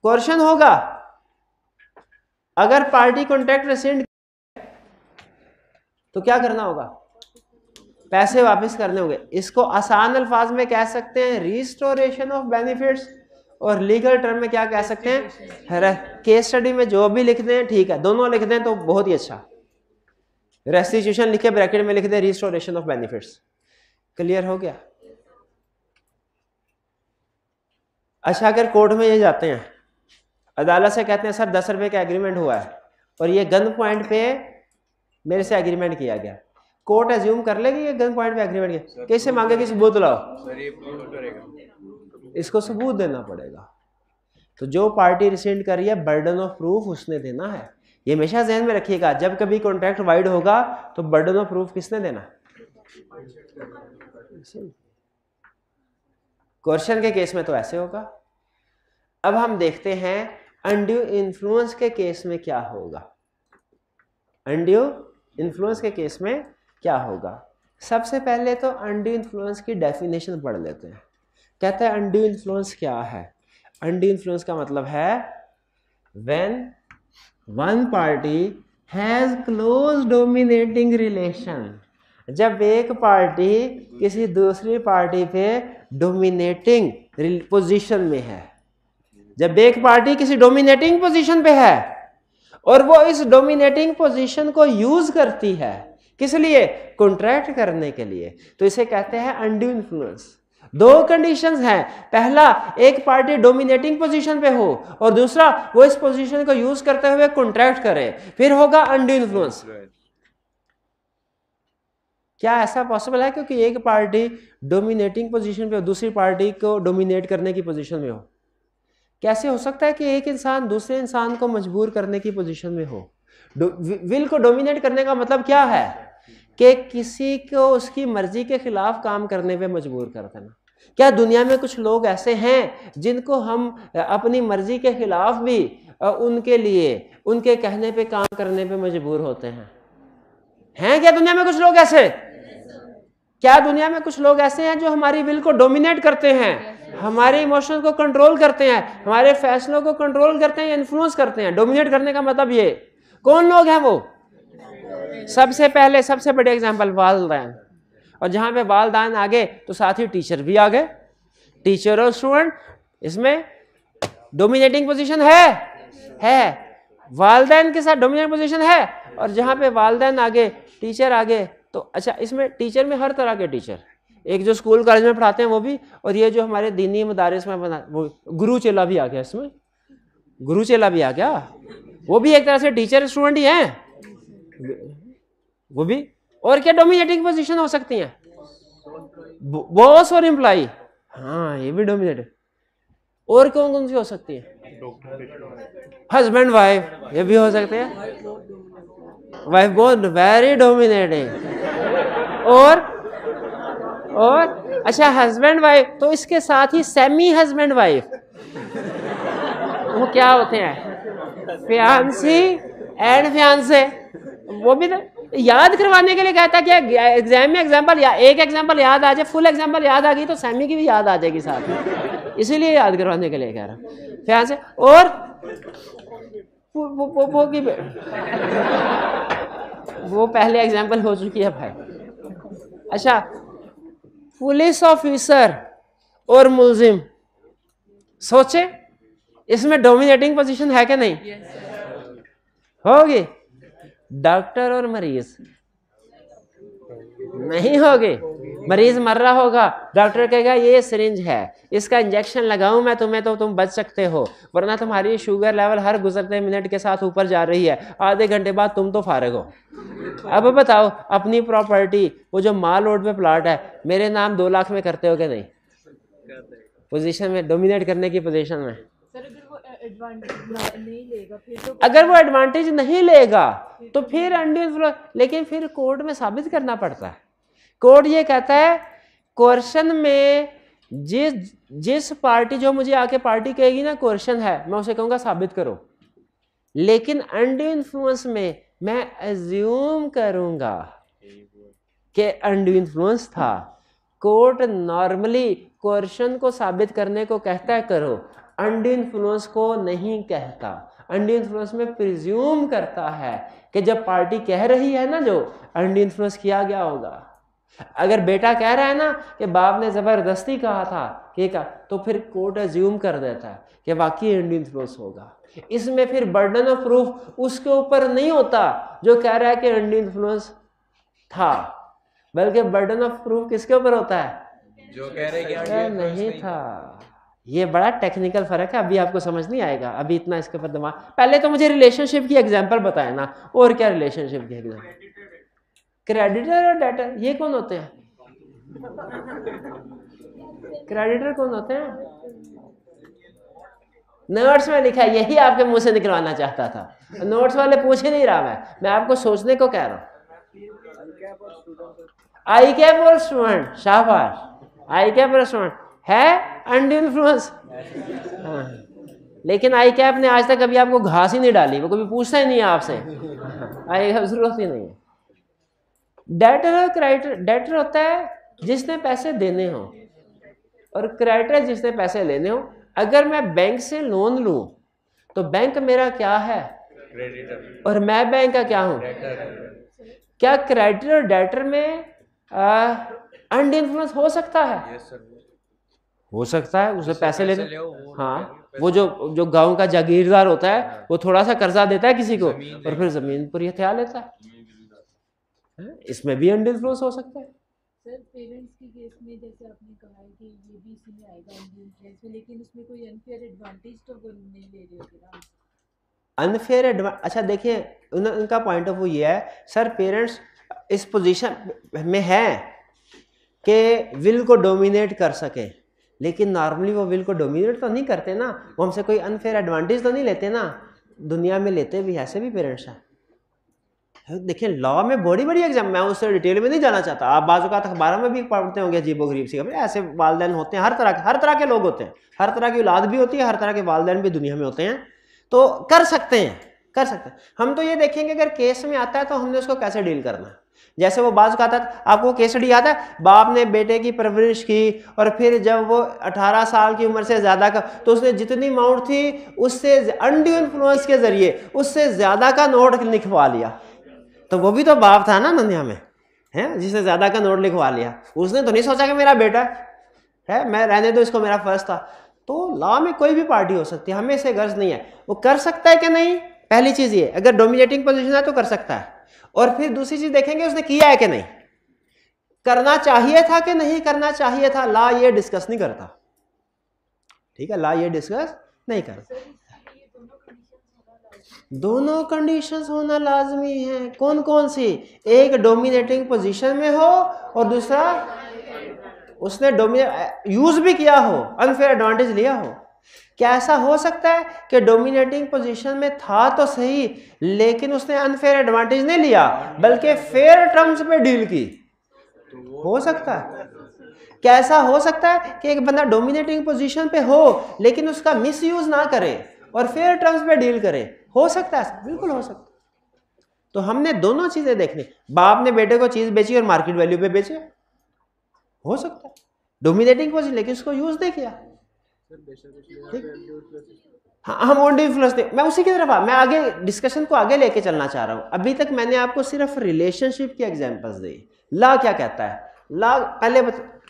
क्वेश्चन होगा अगर पार्टी कॉन्ट्रैक्ट रेसिड तो क्या करना होगा, पैसे वापस करने होंगे। इसको आसान अल्फाज में कह सकते हैं रिस्टोरेशन ऑफ बेनिफिट्स, और लीगल टर्म में क्या कह सकते हैं, केस स्टडी में जो भी लिखते हैं ठीक है, दोनों लिख दें तो बहुत ही अच्छा। रेस्टिट्यूशन लिखे ब्रैकेट में लिख दें रिस्टोरेशन ऑफ बेनिफिट्स। क्लियर हो गया। अच्छा, अगर कोर्ट में ये जाते हैं, अदालत से कहते हैं सर 10 रुपए का एग्रीमेंट हुआ है और ये गन पॉइंट पे मेरे से एग्रीमेंट किया गया, कोर्ट एज्यूम कर लेगी ये गन पॉइंट पे एग्रीमेंट किया, कैसे मांगेगी, सबूत लाओ, इसको सबूत देना पड़ेगा। तो जो पार्टी रिसेंड कर रही है बर्डन ऑफ प्रूफ उसने देना है। ये हमेशा ध्यान में रखिएगा, जब कभी कॉन्ट्रैक्ट वाइड होगा तो बर्डन ऑफ प्रूफ किसने देना। क्वेश्चन के केस में तो ऐसे होगा। अब हम देखते हैं अनड्यू इन्फ्लुएंस के केस में क्या होगा। अनड्यू इन्फ्लुएंस के केस में क्या होगा, सबसे पहले तो अनड्यू इन्फ्लुएंस की डेफिनेशन पढ़ लेते हैं। कहते हैं अनड्यू इन्फ्लुएंस क्या है। अनड्यू इन्फ्लुएंस का मतलब है when one party has close dominating relation, जब एक पार्टी किसी दूसरी पार्टी पे डोमिनेटिंग पोजीशन में है। जब एक पार्टी किसी डोमिनेटिंग पोजीशन पे है और वो इस डोमिनेटिंग पोजीशन को यूज करती है, किस लिए, कॉन्ट्रैक्ट करने के लिए, तो इसे कहते हैं अनड्यू इन्फ्लुएंस। दो कंडीशंस हैं, पहला एक पार्टी डोमिनेटिंग पोजीशन पे हो और दूसरा वो इस पोजीशन को यूज करते हुए कॉन्ट्रैक्ट करे, फिर होगा अनड्यू इन्फ्लुएंस। क्या ऐसा पॉसिबल है क्योंकि एक पार्टी डोमिनेटिंग पोजीशन पे हो, दूसरी पार्टी को डोमिनेट करने की पोजीशन में हो? कैसे हो सकता है कि एक इंसान दूसरे इंसान को मजबूर करने की पोजीशन में हो? विल को डोमिनेट करने का मतलब क्या है कि किसी को उसकी मर्जी के खिलाफ काम करने पे मजबूर कर देना। क्या दुनिया में कुछ लोग ऐसे हैं जिनको हम अपनी मर्जी के खिलाफ भी उनके लिए उनके कहने पे काम करने पे मजबूर होते हैं? हैं क्या दुनिया में कुछ लोग ऐसे? क्या दुनिया में कुछ लोग ऐसे हैं जो हमारी विल को डोमिनेट करते हैं, हमारे इमोशन को कंट्रोल करते हैं, हमारे फैसलों को कंट्रोल करते हैं, इन्फ्लुएंस करते हैं? डोमिनेट करने का मतलब ये। कौन लोग हैं वो? सबसे पहले सबसे बड़े एग्जांपल वालिदैन, और जहां पे वालिदैन आ गए तो साथ ही टीचर भी आ गए। टीचर और स्टूडेंट इसमें डोमिनेटिंग पोजीशन है वालिदैन के साथ डोमिनेटिंग पोजीशन है, और जहां पे वालिदैन आ गए टीचर आ गए तो अच्छा, इसमें टीचर में हर तरह के टीचर, एक जो स्कूल कॉलेज में पढ़ाते हैं वो भी, और ये जो हमारे दीनी मदारिस में बना वो गुरु चेला भी आ गया, इसमें गुरु चेला भी आ गया, वो भी एक तरह से टीचर स्टूडेंट ही हैं वो भी। और क्या डोमिनेटिंग पोजीशन हो सकती हैं? बॉस और एम्प्लॉय, हाँ ये भी डोमिनेटिंग। और कौन कौन सी हो सकती है? हस्बैंड वाइफ, ये भी हो सकते हैं। वाइफ बहुत वेरी डोमिनेटिंग। और अच्छा हस्बैंड वाइफ, तो इसके साथ ही सेमी हस्बैंड वाइफ, वो क्या होते हैं? Fiance and fiancee. वो भी तो याद करवाने के लिए कहता है कि एग्जाम में एग्जाम्पल एक एग्जाम्पल याद आ जाए, फुल एग्जाम्पल याद आ गई तो सेमी की भी याद आ जाएगी साथ में, इसीलिए याद करवाने के लिए कह रहा हूं। फियांसे और वो पहले एग्जाम्पल हो चुकी है भाई। अच्छा, पुलिस ऑफिसर और मुल्जिम, सोचे इसमें डोमिनेटिंग पोजीशन है कि नहीं? होगी। डॉक्टर और मरीज नहीं होगी। मरीज मर रहा होगा, डॉक्टर कहेगा ये सिरिंज है, इसका इंजेक्शन लगाऊं मैं तुम्हें तो तुम बच सकते हो, वरना तुम्हारी शुगर लेवल हर गुजरते मिनट के साथ ऊपर जा रही है, आधे घंटे बाद तुम तो फारिग हो। अब बताओ, अपनी प्रॉपर्टी वो जो माल रोड पे प्लॉट है मेरे नाम 2 लाख में करते हो कि नहीं? पोजीशन में, डोमिनेट करने की पोजीशन में। अगर वो एडवांटेज नहीं लेगा तो फिर अनड्यू, लेकिन फिर कोर्ट में साबित करना पड़ता है। कोर्ट ये कहता है क्वेश्चन में जिस पार्टी जो मुझे आके पार्टी कहेगी ना क्वेश्चन है, मैं उसे कहूँगा साबित करो। लेकिन अनड्यू इन्फ्लुएंस में मैं एज्यूम करूँगा कि अनड्यू इन्फ्लुएंस था। कोर्ट नॉर्मली क्वेश्चन को साबित करने को कहता है करो, अनड्यू इन्फ्लुएंस को नहीं कहता। अनड्यू इन्फ्लुएंस में प्रिज्यूम करता है कि जब पार्टी कह रही है ना जो अनड्यू इन्फ्लुएंस किया गया होगा। अगर बेटा कह रहा है ना कि बाप ने जबरदस्ती कहा था कि तो फिर कोर्ट एज्यूम कर देता है कि वाकई अनड्यू इन्फ्लुएंस होगा। इसमें फिर बर्डन ऑफ प्रूफ उसके ऊपर नहीं होता जो कह रहा है कि अनड्यू इन्फ्लुएंस था, बल्कि बर्डन ऑफ प्रूफ किसके ऊपर होता है? जो कह रहे कि नहीं था। ये बड़ा टेक्निकल फर्क है, अभी आपको समझ नहीं आएगा, अभी इतना इसके ऊपर दिमाग। पहले तो मुझे रिलेशनशिप की एग्जांपल बताए ना, और क्या रिलेशनशिप की एग्जांपल? क्रेडिटर और डेटर, ये कौन होते हैं? क्रेडिटर कौन होते हैं? नोट्स में लिखा है, यही आपके मुंह से निकलवाना चाहता था। नोट्स वाले पूछ ही नहीं रहा, मैं आपको सोचने को कह रहा हूं। आई कैप और स्टूडेंट, शाबाश। आई कैप और स्टूडेंट है अनड्यू इन्फ्लुएंस। लेकिन आई कैप ने आज तक कभी आपको घास ही नहीं डाली, वो कभी पूछता ही नहीं है आपसे। आई कैप जरूरत ही नहीं है। डेटर और क्रेडिटर, डेटर होता है जिसने पैसे देने हो और क्रेडिटर जिसने पैसे लेने हो। अगर मैं बैंक से लोन लूं तो बैंक मेरा क्या है? क्रेडिटर। और मैं बैंक का क्या हूं? क्या क्रेडिटर और डेटर में अनड्यू इन्फ्लुएंस हो सकता है? यस सर, हो सकता है। उसे पैसे लेने, हाँ, वो जो गांव का जागीरदार होता है वो थोड़ा सा कर्जा देता है किसी को और फिर जमीन पर हथिया लेता है। इसमें भी अनड्यू इन्फ्लुएंस हो सकता है। सर पेरेंट्स के केस में जैसे आपने कहा है कि ये भी इसी में आएगा अनड्यू इन्फ्लुएंस में, लेकिन उसमें कोई अनफेयर एडवांटेज तो वो नहीं ले रहे होते ना? अनफेयर एडवांटेज, अच्छा देखिए उनका पॉइंट ऑफ व्यू ये है सर, पेरेंट्स इस पोजीशन में है कि विल को डोमिनेट कर सके, लेकिन नॉर्मली वो विल को डोमिनेट तो नहीं करते ना, वो हमसे कोई अनफेयर एडवांटेज तो नहीं लेते ना। दुनिया में लेते भी, ऐसे भी पेरेंट्स हैं। देखिए लॉ में बड़ी बड़ी एग्जाम, मैं उससे डिटेल में नहीं जाना चाहता। आप बाजू का अखबार में भी पढ़ते होंगे अजीबो-गरीब सी खबरें। ऐसे वालिदैन होते हैं, हर तरह के लोग होते हैं, हर तरह की औलाद भी होती है, हर तरह के वालिदैन भी दुनिया में होते हैं। तो कर सकते हैं। हम तो ये देखेंगे अगर केस में आता है तो हमने उसको कैसे डील करना है। जैसे वो बाजू का आता है, आपको केस स्टडी याद है, बाप ने बेटे की परवरिश की और फिर जब वो 18 साल की उम्र से ज्यादा का, तो उसने जितनी अमाउंट थी उससे अनड्यू इन्फ्लुएंस के जरिए उससे ज्यादा का नोट लिखवा लिया। तो वो भी तो बाप था ना दुनिया में, है, जिसने ज्यादा का नोट लिखवा लिया। उसने तो नहीं सोचा कि मेरा बेटा है, मैं रहने दो इसको, मेरा फर्ज था। तो लॉ में कोई भी पार्टी हो सकती है, हमें इससे गर्ज नहीं है। वो कर सकता है कि नहीं, पहली चीज ये, अगर डोमिनेटिंग पोजीशन है तो कर सकता है। और फिर दूसरी चीज देखेंगे उसने किया है कि नहीं, करना चाहिए था कि नहीं करना चाहिए था। लॉ ये डिस्कस नहीं करता, ठीक है, लॉ ये डिस्कस नहीं करता। दोनों कंडीशंस होना लाजमी है। कौन कौन सी? एक डोमिनेटिंग पोजीशन में हो और दूसरा उसने यूज भी किया हो, अनफेयर एडवांटेज लिया हो। क्या ऐसा हो सकता है कि डोमिनेटिंग पोजीशन में था तो सही लेकिन उसने अनफेयर एडवांटेज नहीं लिया बल्कि फेयर टर्म्स पे डील की? हो सकता है। क्या ऐसा हो सकता है कि एक बंदा डोमिनेटिंग पोजीशन पे हो लेकिन उसका मिस यूज ना करे और फेयर टर्म्स पे डील करे? हो सकता है, बिल्कुल हो सकता है। तो हमने दोनों चीजें देखनी। बाप ने बेटे को चीज बेची और मार्केट वैल्यू पे बेचे, हो सकता है डोमिनेटिंग पोजीशन, लेकिन उसको यूज नहीं किया। हाँ, हम ऑन इन्फ्लुएंस, मैं उसी की तरफ मैं आगे डिस्कशन को आगे लेके चलना चाह रहा हूं। अभी तक मैंने आपको सिर्फ रिलेशनशिप की एग्जांपल्स दी। लॉ क्या कहता है? लॉ पहले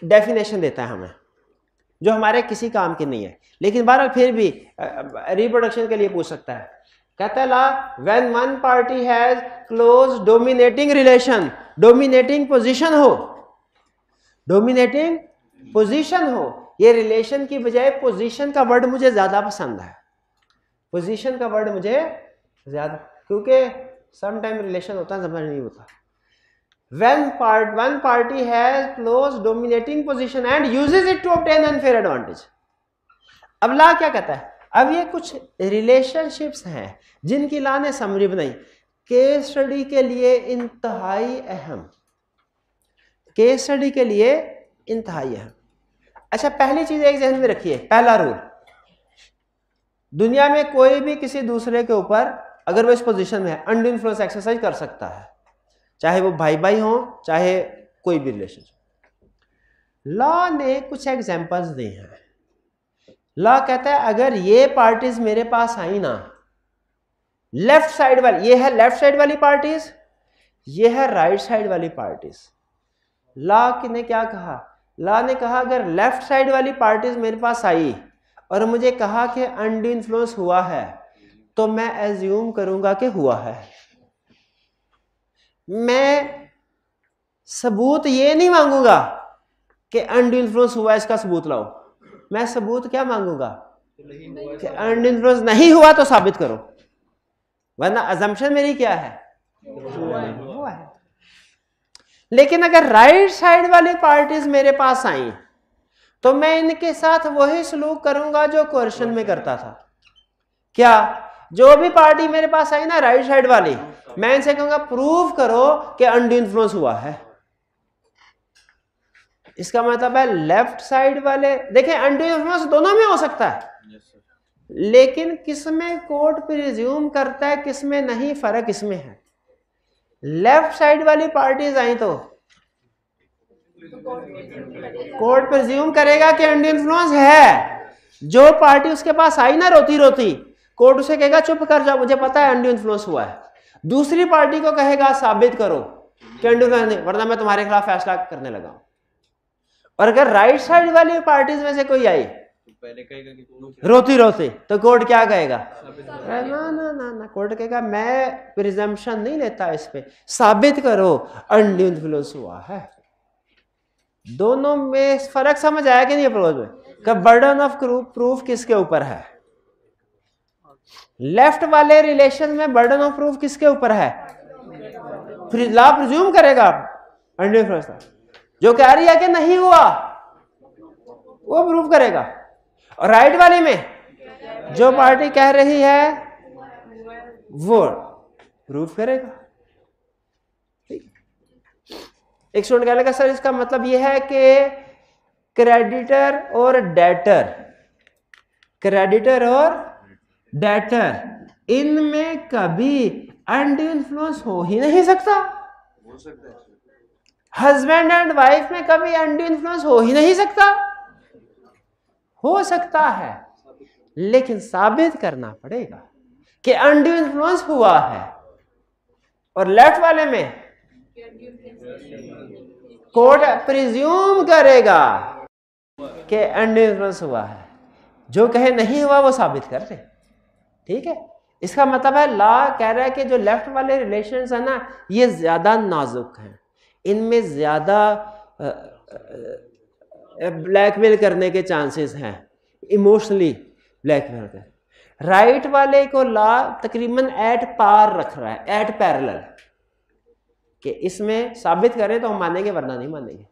डेफिनेशन देता है हमें जो हमारे किसी काम की नहीं है, लेकिन बहरहाल फिर भी रिप्रोडक्शन के लिए पूछ सकता है। कहता है law, when one party has close dominating relation, dominating position हो, डोमिनेटिंग पोजीशन हो। ये रिलेशन की बजाय पोजीशन का वर्ड मुझे ज्यादा पसंद है। पोजीशन का वर्ड मुझे ज्यादा, क्योंकि सम टाइम रिलेशन होता है, समझ नहीं होता। one party has close dominating position and uses it to obtain unfair advantage. अब लॉ क्या कहता है? अब ये कुछ रिलेशनशिप्स हैं जिनकी लॉ ने समरी बनाई, केस स्टडी के लिए इंतहाई अहम, केस स्टडी के लिए इंतहाई अहम। अच्छा, पहली चीज एक ध्यान में रखिए, पहला रूल, दुनिया में कोई भी किसी दूसरे के ऊपर अगर वो इस पोजीशन में है अनड्यू इन्फ्लुएंस एक्सरसाइज कर सकता है, चाहे वो भाई भाई हो चाहे कोई भी रिलेशनशिप। लॉ ने कुछ एग्जांपल्स दी हैं। लॉ कहता है अगर ये पार्टीज मेरे पास आई ना, लेफ्ट साइड वाली, ये है लेफ्ट साइड वाली पार्टीज, ये है राइट साइड वाली पार्टीज। लॉ ने क्या कहा? लॉ ने कहा अगर लेफ्ट साइड वाली पार्टीज मेरे पास आई और मुझे कहा कि अनड्यू इन्फ्लुएंस हुआ है, तो मैं एज्यूम करूंगा कि हुआ है। मैं सबूत ये नहीं मांगूंगा कि अनड्यू इन्फ्लुएंस हुआ, इसका सबूत लाओ। मैं सबूत क्या मांगूंगा कि अनड्यू इन्फ्लुएंस नहीं हुआ तो साबित करो, वरना अजम्पशन मेरी क्या है? हुआ है। लेकिन अगर राइट साइड वाली पार्टीज मेरे पास आई तो मैं इनके साथ वही सलूक करूंगा जो कोर्शन में करता था। क्या? जो भी पार्टी मेरे पास आई ना राइट साइड वाली, मैं इनसे कहूंगा प्रूव करो कि अनड्यू इन्फ्लुएंस हुआ है। इसका मतलब है लेफ्ट साइड वाले, देखें अनड्यू इन्फ्लुएंस दोनों में हो सकता है, लेकिन किसमें कोर्ट प्रिज्यूम करता है किसमें नहीं, फर्क इसमें है। लेफ्ट साइड वाली पार्टीज आई तो कोर्ट प्रिज्यूम करेगा कि अनड्यू इन्फ्लुएंस है। जो पार्टी उसके पास आई ना रोती रोती, कोर्ट उसे कहेगा चुप कर जाओ, मुझे पता है अनड्यू इन्फ्लुएंस हुआ है। दूसरी पार्टी को कहेगा साबित करो कि अनड्यू इन्फ्लुएंस, वरना मैं तुम्हारे खिलाफ फैसला करने लगा। और अगर राइट साइड वाली पार्टीज में से कोई आई पहले कहेगा कि रोती रोती, तो कोर्ट क्या कहेगा? ना ना ना ना, कोर्ट कहेगा मैं प्रिजम्पशन नहीं लेता इस पे, साबित करो अनड्यू इन्फ्लुएंस हुआ है। दोनों में फर्क समझ आया कि नहीं अप्रोच में? कि बर्डन ऑफ प्रूफ किसके ऊपर है? लेफ्ट वाले रिलेशन में बर्डन ऑफ प्रूफ किसके ऊपर है? लॉ प्रिज्यूम करेगा अनड्यू इन्फ्लुएंस, जो कह रही है कि नहीं हुआ वो प्रूफ करेगा। और राइट वाले में जो पार्टी कह रही है वो प्रूफ करेगा। एक स्टूडेंट कहने का सर इसका मतलब यह है कि क्रेडिटर और डेटर इनमें कभी अनड्यू इन्फ्लुएंस हो ही नहीं सकता। हस्बैंड एंड वाइफ में कभी अनड्यू इन्फ्लुएंस हो ही नहीं सकता। हो सकता है, लेकिन साबित करना पड़ेगा कि अनड्यू इन्फ्लुएंस हुआ है। और लेफ्ट वाले में कोर्ट प्रिज्यूम करेगा कि अनड्यू इन्फ्लुएंस हुआ है, जो कहे नहीं हुआ वो साबित कर दे। ठीक है, इसका मतलब है लॉ कह रहा है कि जो लेफ्ट वाले रिलेशंस है ना, ये ज्यादा नाजुक हैं, इनमें ज्यादा ब्लैकमेल करने के चांसेस हैं, इमोशनली ब्लैकमेल कर। राइट वाले को लॉ तकरीबन एट पार रख रहा है, एट पैरेलल, कि इसमें साबित करें तो हम मानेंगे वरना नहीं मानेंगे।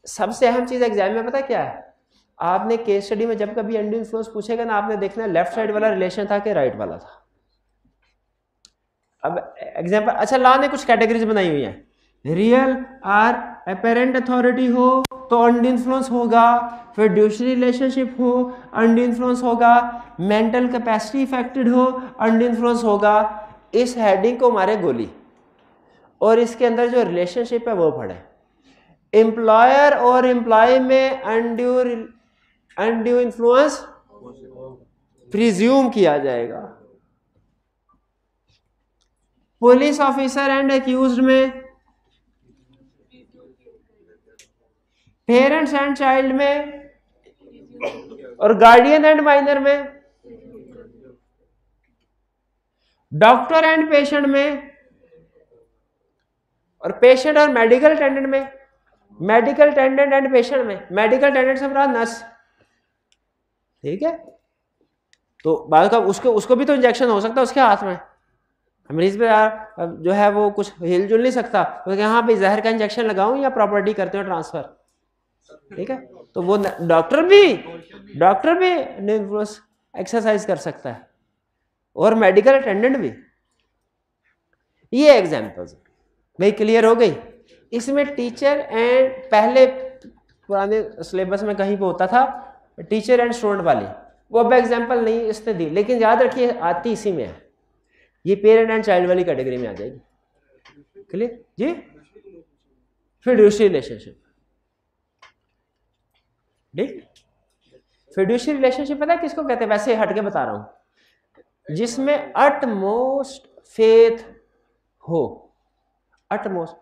सबसे अहम चीज एग्जाम में पता क्या है? आपने केस स्टडी में जब कभी अनड्यू इन्फ्लुएंस पूछेगा ना, आपने देखना लेफ्ट साइड वाला रिलेशन था कि राइट वाला था। अब एग्जाम्पल, अच्छा लॉ ने कुछ कैटेगरीज बनाई हुई है। रियल और अपेरेंट अथॉरिटी हो तो अनड्यू इन्फ्लुएंस होगा, फिड्यूशियरी रिलेशनशिप हो अनड्यू इन्फ्लुएंस होगा, मेंटल कैपेसिटी इफेक्टेड हो अनड्यू इन्फ्लुएंस होगा। इस हेडिंग को मारे गोली और इसके अंदर जो रिलेशनशिप है वो पढ़े। एम्प्लॉयर और एम्प्लॉय में अनड्यू इन्फ्लुएंस प्रिज्यूम किया जाएगा। पुलिस ऑफिसर एंड एक्यूज्ड में, पेरेंट्स एंड चाइल्ड में, और गार्डियन एंड माइनर में, डॉक्टर एंड पेशेंट में, और पेशेंट और मेडिकल अटेंडेंट में, मेडिकल अटेंडेंट एंड पेशेंट में, मेडिकल अटेंडेंट से बड़ा नर्स। ठीक है, तो बाद का उसको भी तो इंजेक्शन हो सकता है उसके हाथ में। मरीज पे यार जो है वो कुछ हिल जुल नहीं सकता, तो यहाँ पे जहर का इंजेक्शन लगाऊं या प्रॉपर्टी करते हो ट्रांसफर। ठीक है, तो वो डॉक्टर भी इन्फ्लुएंस एक्सरसाइज कर सकता है और मेडिकल अटेंडेंट भी। ये एग्जांपल्स भाई क्लियर हो गई। इसमें टीचर एंड पहले पुराने सिलेबस में कहीं पे होता था टीचर एंड स्टूडेंट वाली, वो अब एग्जाम्पल नहीं इसने दी, लेकिन याद रखिए आती इसी में है, ये पेरेंट एंड चाइल्ड वाली कैटेगरी में आ जाएगी। क्लियर जी? फिड्यूशियरी रिलेशनशिप, ठीक, फिड्यूशियरी रिलेशनशिप पता है किसको कहते हैं? वैसे हट के बता रहा हूं, जिसमें अटमोस्ट फेथ हो। अटमोस्ट,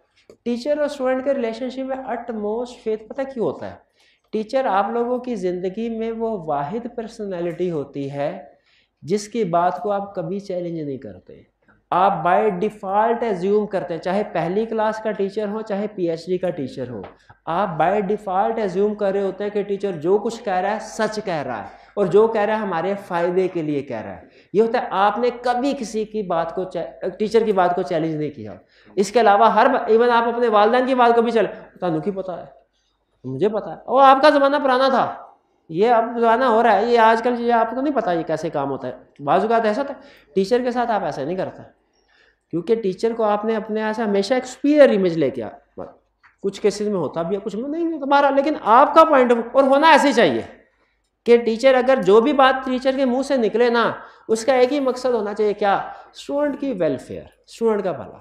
टीचर और स्टूडेंट के रिलेशनशिप में अटमोस्ट फेथ पता क्यों होता है? टीचर आप लोगों की जिंदगी में वो वाहिद पर्सनैलिटी होती है जिसकी बात को आप कभी चैलेंज नहीं करते, आप बाय डिफ़ॉल्ट एज्यूम करते हैं, चाहे पहली क्लास का टीचर हो चाहे पीएचडी का टीचर हो, आप बाय डिफ़ॉल्ट एज्यूम कर रहे होते हैं कि टीचर जो कुछ कह रहा है सच कह रहा है और जो कह रहा है हमारे फ़ायदे के लिए कह रहा है। ये होता है, आपने कभी किसी की बात को टीचर की बात को चैलेंज नहीं किया। इसके अलावा हर इवन आप अपने वालिदैन की बात को भी चले, तानू की पता है, मुझे पता है, और आपका ज़माना पुराना था, ये अब ज़माना हो रहा है, ये आजकल चीज़ें आपको नहीं पता ये कैसे काम होता है। बाज़ औक़ात ऐसा होता है, टीचर के साथ आप ऐसा नहीं करते, क्योंकि टीचर को आपने अपने ऐसा हमेशा एक सुपीरियर इमेज लेके आ, कुछ केसेस में होता भी है, कुछ में नहीं होता हमारा, लेकिन आपका पॉइंट ऑफ, और होना ऐसे चाहिए कि टीचर अगर जो भी बात टीचर के मुंह से निकले ना, उसका एक ही मकसद होना चाहिए, क्या? स्टूडेंट की वेलफेयर, स्टूडेंट का भला।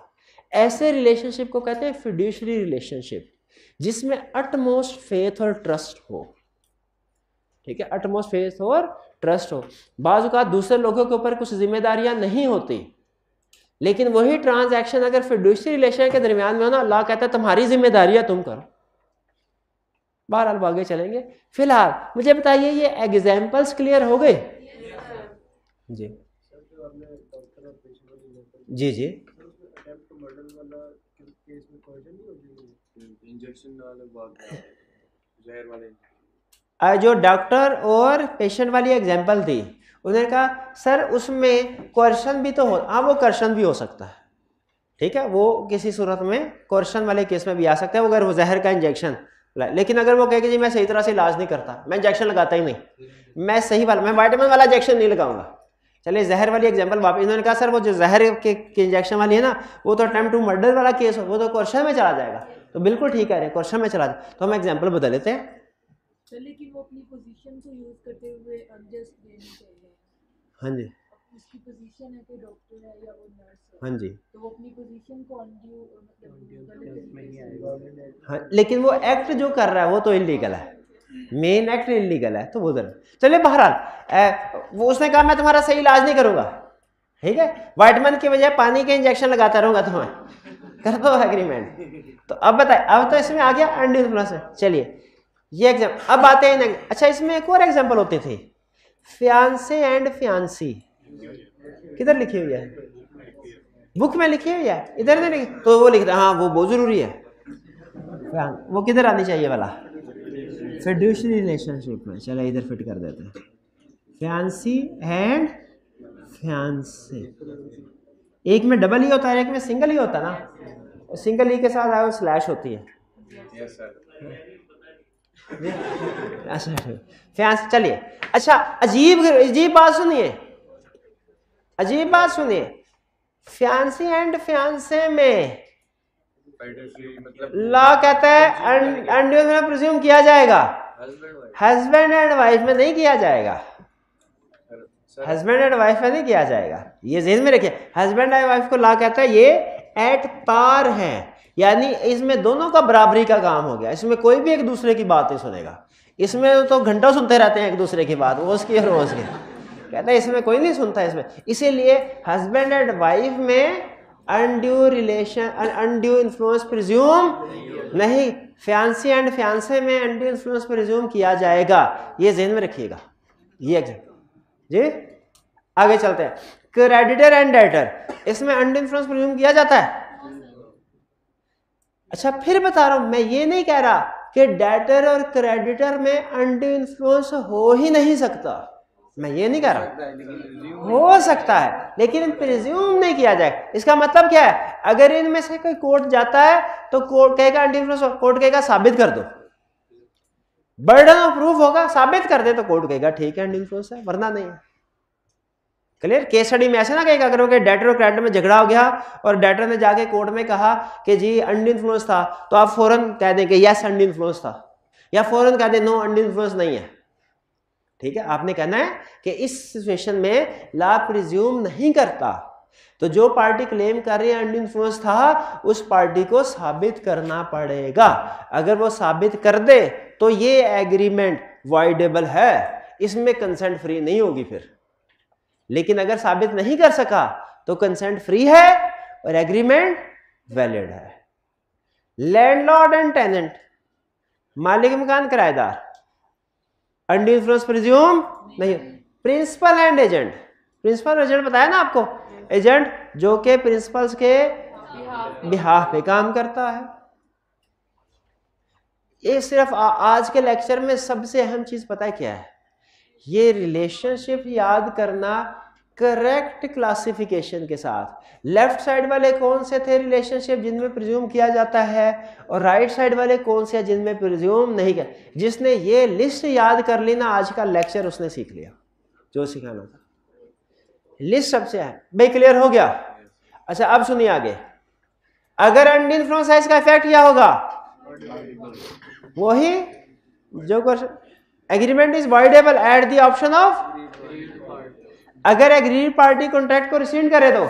ऐसे रिलेशनशिप को कहते हैं फिड्यूशियरी रिलेशनशिप, जिसमें अटमोस्ट फेथ और ट्रस्ट हो। ठीक है, अटमोस्ट फेथ और ट्रस्ट हो। बाज़ औक़ात दूसरे लोगों के ऊपर कुछ जिम्मेदारियां नहीं होती, लेकिन वही ट्रांजैक्शन अगर फिड्यूशियरी रिलेशन के दरमियान में हो ना, अल्लाह कहता है तुम्हारी जिम्मेदारियां तुम करो। बहरहाल आगे चलेंगे, फिलहाल मुझे बताइए ये एग्जाम्पल्स क्लियर हो गए? जी जी जी। जो डॉक्टर और पेशेंट वाली एग्जाम्पल थी, उन्होंने कहा सर उसमें क्वेश्चन भी तो हो, हाँ वो क्वेश्चन भी हो सकता है, ठीक है, वो किसी सूरत में क्वेश्चन वाले केस में भी आ सकता है, अगर वो जहर का इंजेक्शन, लेकिन अगर वो कहे कि जी मैं सही तरह से इलाज नहीं करता, मैं इंजेक्शन लगाता ही नहीं, मैं सही वाला, मैं वाइटामिन वाला इंजेक्शन नहीं लगाऊंगा। चलिए जहर वाली एग्जांपल वापस, इन्होंने कहा सर वो जो जहर के इंजेक्शन वाली है ना, वो तो अटेम्प्ट टू मर्डर वाला केस हो, वो तो क्वेश्चन में चला जाएगा। तो बिल्कुल ठीक है, क्वेश्चन में चला जाए, तो हम एग्जाम्पल बदल लेते हैं। लेकिन वो अपनी पोजीशन को यूज करते हुए एडजस्ट देनी चाहिए। हाँ जी, उसकी पोजीशन है कि डॉक्टर है या वो नर्स है, हाँ जी, तो वो अपनी पोजीशन को अनड्यू मतलब हाँ, लेकिन वो एक्ट जो कर रहा है वो तो इलीगल है, मेन एक्ट इलीगल है, तो वो उधर चलिए। बहरहाल वो उसने कहा मैं तुम्हारा सही इलाज नहीं करूंगा, ठीक है, वाइटमिन की बजाय पानी के इंजेक्शन लगाता रहूंगा तुम्हें, कर दो एग्रीमेंट। तो अब बताए, अब तो इसमें आ गया अनड्यू इन्फ्लुएंस। चलिए ये एग्जाम्पल, अब आते हैं। अच्छा इसमें एक और एग्जाम्पल होते थे, फियांसे एंड फियांसी, किधर लिखी हुई है? बुक में लिखी हुई है, इधर नहीं लिखी, तो वो लिखता है, हाँ वो बहुत जरूरी है, वो किधर आनी चाहिए वाला? फिड्यूशियरी रिलेशनशिप में। चलो इधर फिट कर देते हैं, फियांसी एंड फियांसे। एक में डबल ही होता है, एक में सिंगल ही होता है ना, सिंगल ही के साथ आए स्लैश होती है। फियांसे, चलिए अच्छा अजीब अजीब बात सुनिए, अजीब बात सुनिए, फियांसी एंड फियांसे में लॉ कहता है अनड्यू में प्रिज्यूम किया जाएगा, हस्बैंड एंड वाइफ में नहीं किया जाएगा, हस्बैंड एंड वाइफ में नहीं किया जाएगा, ये ज़हन में रखिए। हस्बैंड एंड वाइफ को लॉ कहता है ये एट पार है, यानी इसमें दोनों का बराबरी का काम हो गया, इसमें कोई भी एक दूसरे की बात नहीं सुनेगा, इसमें तो घंटों सुनते रहते हैं एक दूसरे की बात, वो उसकी और वो उसकी, कहता है इसमें कोई नहीं सुनता इसमें। इसीलिए हस्बैंड एंड वाइफ में undue relation, undue influence presume नहीं, फियांसी एंड फियांसे में अनड्यू इन्फ्लुएंस प्रिज्यूम किया जाएगा, ये ज़हन में रखिएगा। ये एग्जाम्पल जी, आगे चलते हैं। क्रेडिटर एंड डेटर, इसमें अनड्यू इन्फ्लुएंस प्रिज्यूम किया जाता है। अच्छा फिर बता रहा हूं, मैं ये नहीं कह रहा कि डेटर और क्रेडिटर में अनड्यू इन्फ्लुएंस हो ही नहीं सकता, मैं ये नहीं कह रहा, हो सकता है लेकिन प्रिज्यूम नहीं किया जाए। इसका मतलब क्या है, अगर इनमें से कोई कोर्ट जाता है तो कोर्ट कहेगा अनड्यू इन्फ्लुएंस, कोर्ट कहेगा साबित कर दो, बर्डन ऑफ प्रूफ होगा, साबित कर दे तो कोर्ट कहेगा ठीक है अनड्यू इन्फ्लुएंस है, वरना नहीं है। क्लियर? केस स्टडी में ऐसे ना कहेगा, अगर डेटर और क्रेडिटर में झगड़ा हो गया और डेटर ने जाके कोर्ट में कहा कि जी अनड्यू इन्फ्लुएंस था, तो आप फौरन कह देंगे यस अनड्यू इन्फ्लुएंस था, या फौरन कह दे नो अंडर इन्फ्लुएंस नहीं है, ठीक है। आपने कहना है कि इस सिचुएशन में लॉ प्रिज्यूम नहीं करता, तो जो पार्टी क्लेम कर रही है अंडर इन्फ्लुएंस था उस पार्टी को साबित करना पड़ेगा। अगर वो साबित कर दे तो ये एग्रीमेंट वॉइडेबल है, इसमें कंसेंट फ्री नहीं होगी फिर। लेकिन अगर साबित नहीं कर सका तो कंसेंट फ्री है और एग्रीमेंट वैलिड है। लैंडलॉर्ड एंड टेनेंट, मालिक मकान किराएदार, अंडर इन्फ्लुएंस प्रिज्यूम नहीं। Principal and agent, principal agent बताया ना आपको, एजेंट जो के प्रिंसिपल्स के बिहाफ पे काम करता है। ये सिर्फ आज के लेक्चर में सबसे अहम चीज पता है क्या है, ये रिलेशनशिप याद करना करेक्ट क्लासिफिकेशन के साथ। लेफ्ट साइड वाले कौन से थे रिलेशनशिप जिनमें प्रिज्यूम किया जाता है और राइट साइड वाले कौन से जिनमें प्रिज्यूम नहीं किया। जिसने ये लिस्ट याद कर ली ना, आज का लेक्चर उसने सीख लिया जो सिखाना था। लिस्ट सबसे है भाई, क्लियर हो गया। अच्छा अब सुनिए आगे, अगर अंडर इन्फ्लुएंस है इसका इफेक्ट क्या होगा, वही जो question, agreement is voidable at the option of, अगर एग्रीड पार्टी कॉन्ट्रैक्ट को रिसिंड करे तो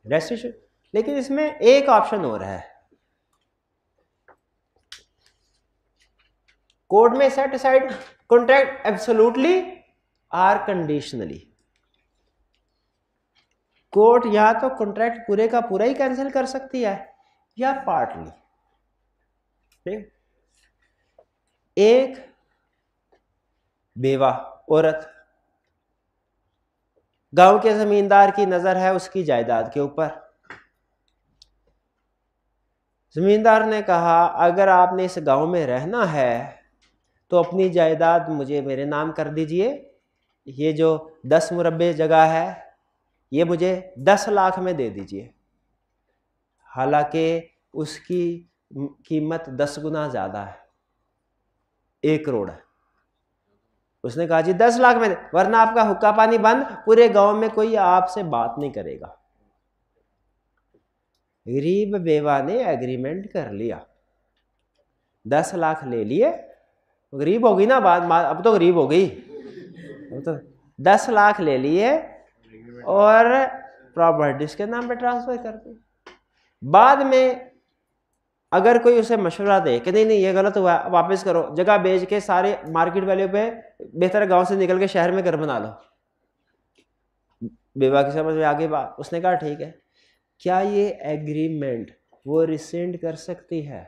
रेस्टिट्यूशन। लेकिन इसमें एक ऑप्शन और है, कोर्ट में set aside contract absolutely or conditionally. Court या तो कॉन्ट्रैक्ट पूरे का पूरा ही कैंसिल कर सकती है या पार्टली। ठीक, एक बेवा औरत, गांव के जमींदार की नजर है उसकी जायदाद के ऊपर। जमींदार ने कहा अगर आपने इस गांव में रहना है तो अपनी जायदाद मुझे मेरे नाम कर दीजिए, ये जो 10 मुरब्बे जगह है ये मुझे 10 लाख में दे दीजिए। हालांकि उसकी कीमत 10 गुना ज्यादा है, 1 करोड़ है। उसने कहा जी 10 लाख में, वरना आपका हुक्का पानी बंद, पूरे गांव में कोई आपसे बात नहीं करेगा। गरीब बेवा ने एग्रीमेंट कर लिया, 10 लाख ले लिए। गरीब होगी ना बात, अब तो गरीब हो गई, अब तो 10 लाख ले लिए और प्रॉपर्टी उसके नाम पे ट्रांसफर कर दी। बाद में अगर कोई उसे मशवरा दे कि नहीं नहीं ये गलत हुआ, वापस करो, जगह बेच के सारे मार्केट वैल्यू पे, बेहतर गांव से निकल के शहर में घर बना लो। बेवा की समझ में आ गई बात, उसने कहा ठीक है। क्या ये एग्रीमेंट वो रिसेंड कर सकती है?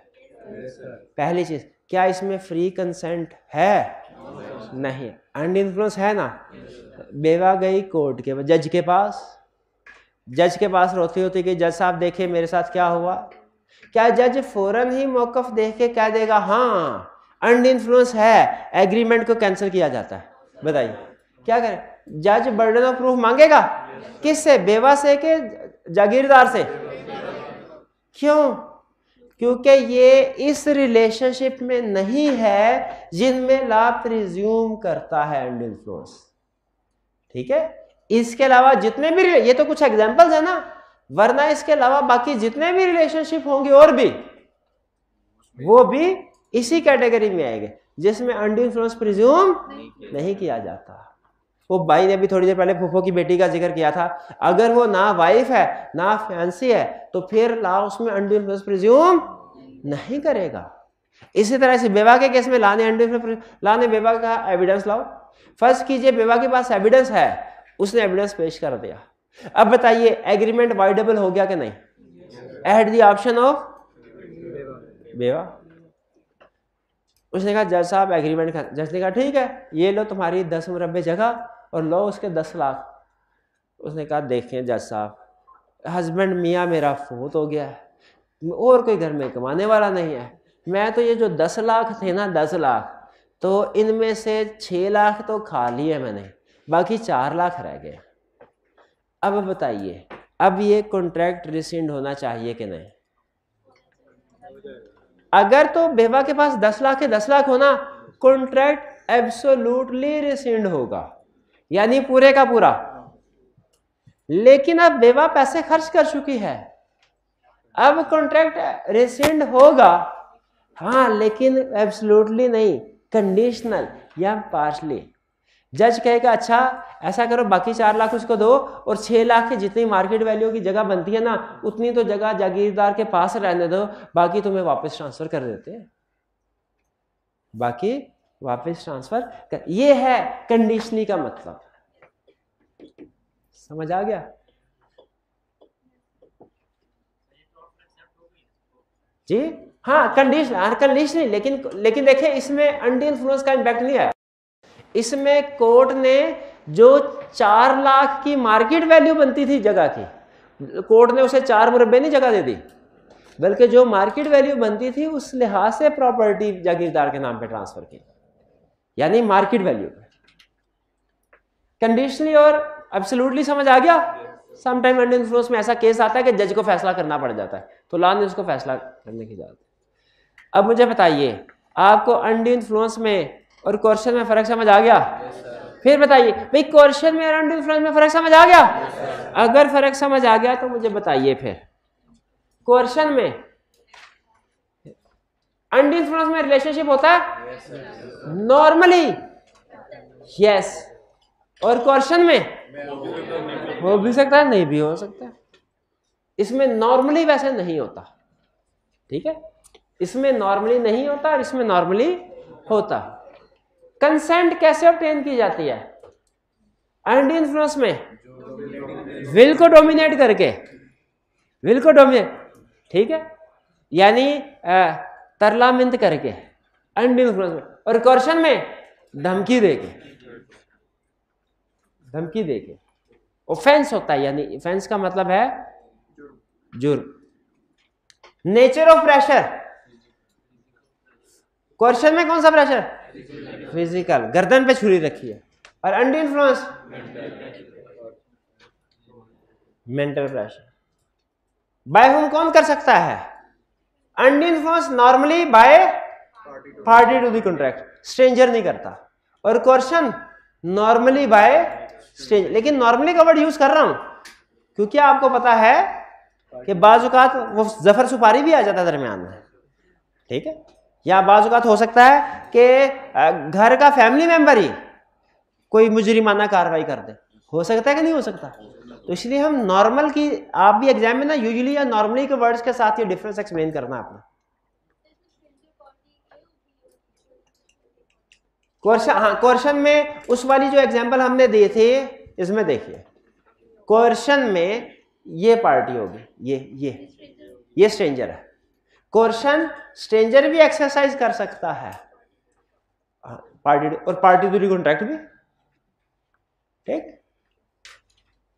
पहली चीज, क्या इसमें फ्री कंसेंट है? नहीं। अंडर इन्फ्लुएंस है ना। बेवा गई कोर्ट के जज के पास, जज के पास रोती होती कि जज साहब देखिए मेरे साथ क्या हुआ। क्या जज फौरन ही मौकफ देख के कह देगा हाँ अंडर इन्फ्लुएंस है, एग्रीमेंट को कैंसिल किया जाता है? बताइए क्या करे? जज बर्डन ऑफ प्रूफ मांगेगा किससे? बेवा से के जागीरदार से? क्यों? क्योंकि ये इस रिलेशनशिप में नहीं है जिनमें लॉ प्रिज्यूम करता है अंडर इन्फ्लुएंस। ठीक है, इसके अलावा जितने भी, ये तो कुछ एग्जांपल्स है ना, वरना इसके अलावा बाकी जितने भी रिलेशनशिप होंगे और भी, वो भी इसी कैटेगरी में आएंगे जिसमें अंडर इन्फ्लुएंस प्रिज्यूम नहीं किया जाता। वो भाई ने भी थोड़ी देर पहले फूफो की बेटी का जिक्र किया था, अगर वो ना वाइफ है ना फैंसी है तो फिर लॉ उसमें अंडर इन्फ्लुएंस प्रिज्यूम नहीं करेगा। इसी तरह से बेवा के केस में लॉ ने अंडर इन्फ्लुएंस, लॉ ने बेवा का एविडेंस लाओ। फर्स्ट कीजिए बेवा के पास एविडेंस है, उसने एविडेंस पेश कर दिया। अब बताइए एग्रीमेंट वाइडेबल हो गया कि नहीं? एट द ऑप्शन ऑफ बेवा। उसने कहा जज साहब एग्रीमेंट का, जज ने कहा ठीक है ये लो तुम्हारी 10 मुरब्बे जगह और लो उसके 10 लाख। उसने कहा देखें जज साहब, हस्बैंड मियाँ मेरा फौत हो गया है और कोई घर में कमाने वाला नहीं है, मैं तो ये जो 10 लाख थे ना 10 लाख, तो इनमें से 6 लाख तो खा लिए मैंने, बाकी 4 लाख रह गए। अब बताइए अब ये कॉन्ट्रैक्ट रिसिंड होना चाहिए कि नहीं? अगर तो बेवा के पास 10 लाख है, 10 लाख होना, कॉन्ट्रैक्ट एब्सोल्युटली रिसिंड होगा, यानी पूरे का पूरा। लेकिन अब बेवा पैसे खर्च कर चुकी है, अब कॉन्ट्रैक्ट रेसिंड होगा, हाँ, लेकिन एब्सोल्युटली नहीं, कंडीशनल या पार्शली। जज कहेगा अच्छा ऐसा करो, बाकी 4 लाख उसको दो और 6 लाख की जितनी मार्केट वैल्यू की जगह बनती है ना, उतनी तो जगह जागीरदार के पास रहने दो, बाकी तुम्हें वापस ट्रांसफर कर देते हैं, बाकी वापस ट्रांसफर कर। ये है कंडीशनली का मतलब। समझ आ गया जी? हाँ, कंडीशनली, लेकिन देखिए इसमें अनड्यू इन्फ्लुएंस का इम्पैक्ट नहीं आया। इसमें कोर्ट ने जो 4 लाख की मार्केट वैल्यू बनती थी जगह की, कोर्ट ने उसे 4 मुरब्बे नहीं जगह दे दी, बल्कि जो मार्केट वैल्यू बनती थी उस लिहाज से प्रॉपर्टी जागीरदार के नाम पे ट्रांसफर की, यानी मार्केट वैल्यू पे। कंडीशनली और एब्सोल्युटली समझ आ गया? समटाइम अनड्यू इन्फ्लुएंस में ऐसा केस आता है कि जज को फैसला करना पड़ जाता है, तो लॉ ने उसको फैसला करने की इजाजत। अब मुझे बताइए, आपको अनड्यू इन्फ्लुएंस में और कोर्शन में फर्क समझ आ गया? फिर बताइए भाई, कोर्शन में और अनड्यू इन्फ्लुएंस में फर्क समझ आ गया? अगर फर्क समझ आ गया तो मुझे बताइए फिर कोर्शन में अनड्यू इन्फ्लुएंस में रिलेशनशिप होता है नॉर्मली? यस। और कोर्शन में हो भी सकता है, नहीं भी हो सकता है। इसमें नॉर्मली वैसे नहीं होता, ठीक है? इसमें नॉर्मली नहीं होता और इसमें नॉर्मली होता। कंसेंट कैसे ऑब्टेन की जाती है? अनड्यू इन्फ्लुएंस में विल को डोमिनेट करके, विल को डोमिनेट, ठीक है, यानी तरलामिंद करके अनड्यू इन्फ्लुएंस में। और कोर्शन में धमकी देके, धमकी देके ऑफेंस होता है, यानी ऑफेंस का मतलब है जुर्म। नेचर ऑफ प्रेशर, कोर्शन में कौन सा प्रेशर? फिजिकल, गर्दन पे छुरी रखी है। और undue influence mental pressure. By whom कौन कर सकता है? Undue influence normally by party to the contract, stranger नहीं करता। और कोर्शन नॉर्मली बाय स्ट्रेंजर। लेकिन नॉर्मली का वर्ड यूज कर रहा हूं क्योंकि आपको पता है कि बाज़ औक़ात वो जफर सुपारी भी आ जाता है दरमियान में, ठीक है? या बाज़ औक़ात हो सकता है कि घर का फैमिली मेंबर ही कोई मुजरिमाना कार्रवाई कर दे, हो सकता है कि नहीं हो सकता? तो इसलिए हम नॉर्मल की, आप भी एग्जाम में ना यूजुअली या नॉर्मली के वर्ड्स के साथ ये डिफरेंस एक्सप्लेन करना आपने। कोर्शन, हाँ, कोर्शन में उस वाली जो एग्जांपल हमने दिए थे, इसमें देखिए कोर्शन में ये पार्टी होगी, ये स्ट्रेंजर है। कोर्शन स्ट्रेंजर भी एक्सरसाइज कर सकता है, पार्टी और पार्टी टू कॉन्ट्रैक्ट भी, ठीक?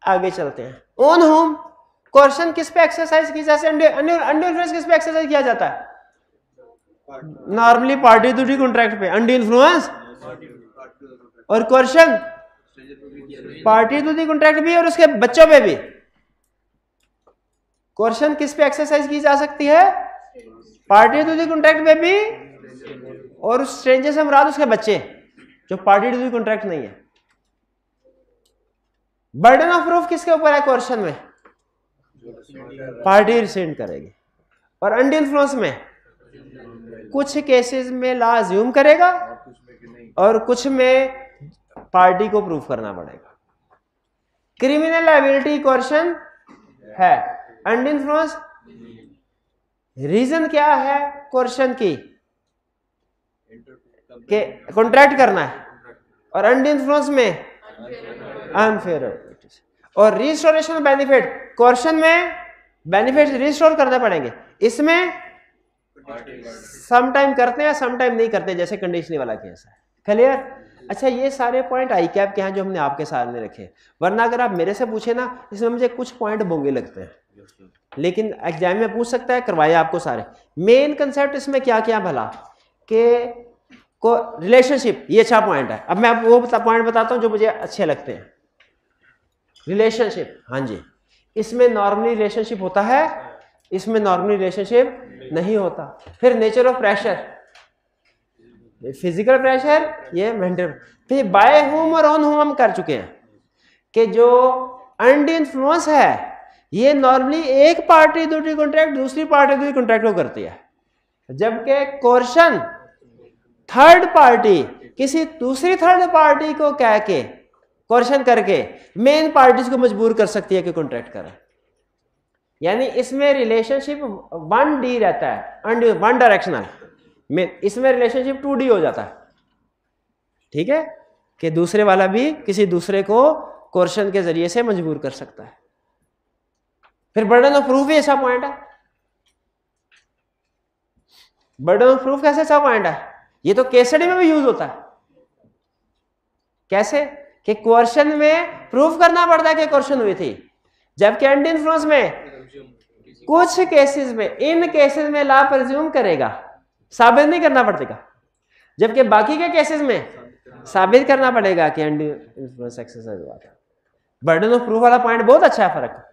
आगे चलते हैं। ऑन होम कोर्शन किस पे एक्सरसाइज की जाती है? अनड्यू इन्फ्लुएंस किस पे एक्सरसाइज किया जाता है? नॉर्मली पार्टी टू कॉन्ट्रैक्ट पे अनड्यू इन्फ्लुएंस, और coercion party to the contract भी और उसके बच्चों पे भी। कोर्शन किस पे एक्सरसाइज की जा सकती है? पार्टी टू दी कॉन्ट्रैक्ट पे भी, और उस स्ट्रेंजर से मुराद उसके बच्चे जो पार्टी टू दी कॉन्ट्रैक्ट नहीं है। बर्डन ऑफ प्रूफ किसके ऊपर है कोर्शन में? पार्टी रिसेंट करेगी। और अनड्यू इन्फ्लुएंस में कुछ केसेस में लॉ अज्यूम करेगा और कुछ में पार्टी को प्रूफ करना पड़ेगा। क्रिमिनल लायबिलिटी कोर्शन है, अनड्यू इन्फ्लुएंस रीजन क्या है कोर्शन की? के कॉन्ट्रैक्ट करना है। और अनड्यू इन्फ्लुएंस में अनफेयर। और रिस्टोरेशन बेनिफिट, कोर्शन में बेनिफिट रिस्टोर करने पड़ेंगे, इसमें समटाइम करते हैं समटाइम नहीं करते, जैसे कंडीशनली वाला केस है। क्लियर? अच्छा, ये सारे पॉइंट आई कैप के हैं जो हमने आपके सामने रखे, वरना अगर आप मेरे से पूछे ना, इसमें मुझे कुछ पॉइंट बोंगे लगते हैं, लेकिन एग्जाम में पूछ सकता है, करवाए आपको सारे। मेन कंसेप्ट इसमें क्या क्या भला कि को रिलेशनशिप, ये अच्छा पॉइंट है। अब मैं वो पॉइंट बताता हूँ जो मुझे अच्छे लगते हैं। रिलेशनशिप, हाँ जी, इसमें नॉर्मली रिलेशनशिप होता है, इसमें नॉर्मली रिलेशनशिप नहीं होता। फिर nature of pressure, physical pressure, ये मेंटल। फिर बाय होम और ऑन होम हम कर चुके हैं कि जो अनड्यू इन्फ्लुएंस है ये नॉर्मली एक पार्टी ड्यूटी कॉन्ट्रैक्ट दूसरी पार्टी ड्यूटी कॉन्ट्रैक्ट को करती है, जबकि कोर्शन थर्ड पार्टी किसी दूसरी थर्ड पार्टी को कह के कोर्शन करके मेन पार्टीज को मजबूर कर सकती है कि कॉन्ट्रैक्ट करें। यानी इसमें रिलेशनशिप 1D रहता है, वन डायरेक्शनल में, इसमें रिलेशनशिप 2D हो जाता है। ठीक है, कि दूसरे वाला भी किसी दूसरे को कोर्शन के जरिए से मजबूर कर सकता है। फिर बर्डन ऑफ प्रूफ भी ऐसा पॉइंट है। बर्डन ऑफ प्रूफ कैसे अच्छा पॉइंट है? ये तो केस स्टडी में भी यूज होता है। कैसे कि कोर्शन में प्रूफ करना पड़ता है कि कोर्शन हुई थी, जबकि अंडर इन्फ्लुएंस में कुछ केसेस में, इन केसेस में लॉ प्रिज्यूम करेगा, साबित नहीं करना पड़ेगा, जबकि बाकी के केसेस में साबित करना पड़ेगा कि अंडर इन्फ्लुएंस एक्सरसाइज हुआ था। बर्डन ऑफ प्रूफ वाला पॉइंट बहुत अच्छा है। फर्क,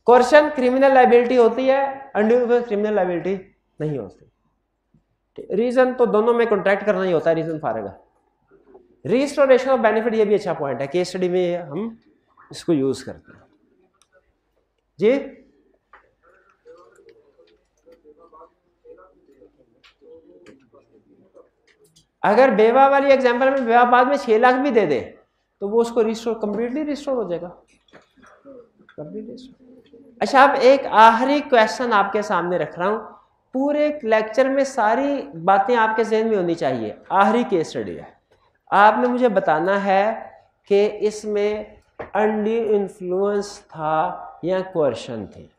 कोर्शन क्रिमिनल लायबिलिटी होती है, अंडर इन्फ्लुएंस क्रिमिनल लायबिलिटी नहीं होती। रीजन तो दोनों में कॉन्ट्रैक्ट करना ही होता है, रीजन फारेगा। रिस्टोरेशन ऑफ बेनिफिट, ये भी अच्छा पॉइंट है, केस स्टडी में हम इसको यूज करते हैं जी। अगर बेवा वाली एग्जांपल में बेवा बाद में 6 लाख भी दे दे तो वो उसको रिस्टोर, कंप्लीटली रिस्टोर हो जाएगा, कंप्लीटली रिस्टोर। अच्छा, अब एक आखिरी क्वेश्चन आपके सामने रख रहा हूं, पूरे लेक्चर में सारी बातें आपके ज़हन में होनी चाहिए। आखिरी केस स्टडी है, आपने मुझे बताना है कि इसमें अंडर इन्फ्लुएंस था या कोर्शन थी।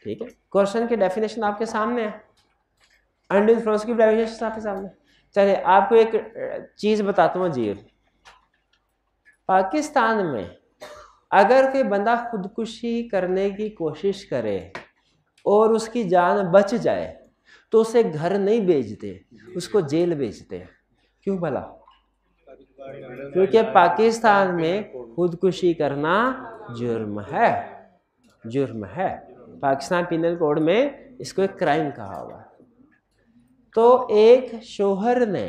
ठीक है, कोर्शन की डेफिनेशन आपके सामने है, अंडर इन्फ्लुएंस की डेफिनेशन आपके सामने। चलिए आपको एक चीज बताता हूँ अजीब। पाकिस्तान में अगर कोई बंदा खुदकुशी करने की कोशिश करे और उसकी जान बच जाए तो उसे घर नहीं भेजते, उसको जेल भेजते हैं। क्यों भला? क्योंकि पाकिस्तान में खुदकुशी करना जुर्म है, जुर्म है। पाकिस्तान पिनल कोड में इसको एक क्राइम कहा हुआ है। तो एक शोहर ने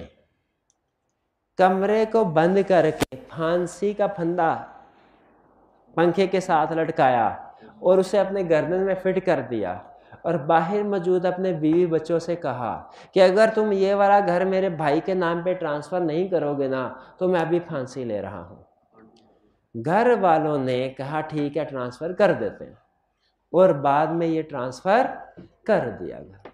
कमरे को बंद करके फांसी का फंदा पंखे के साथ लटकाया और उसे अपने गर्दन में फिट कर दिया और बाहर मौजूद अपने बीवी बच्चों से कहा कि अगर तुम ये वाला घर मेरे भाई के नाम पे ट्रांसफ़र नहीं करोगे ना तो मैं अभी फांसी ले रहा हूँ। घर वालों ने कहा ठीक है ट्रांसफ़र कर देते हैं, और बाद में ये ट्रांसफ़र कर दिया गया।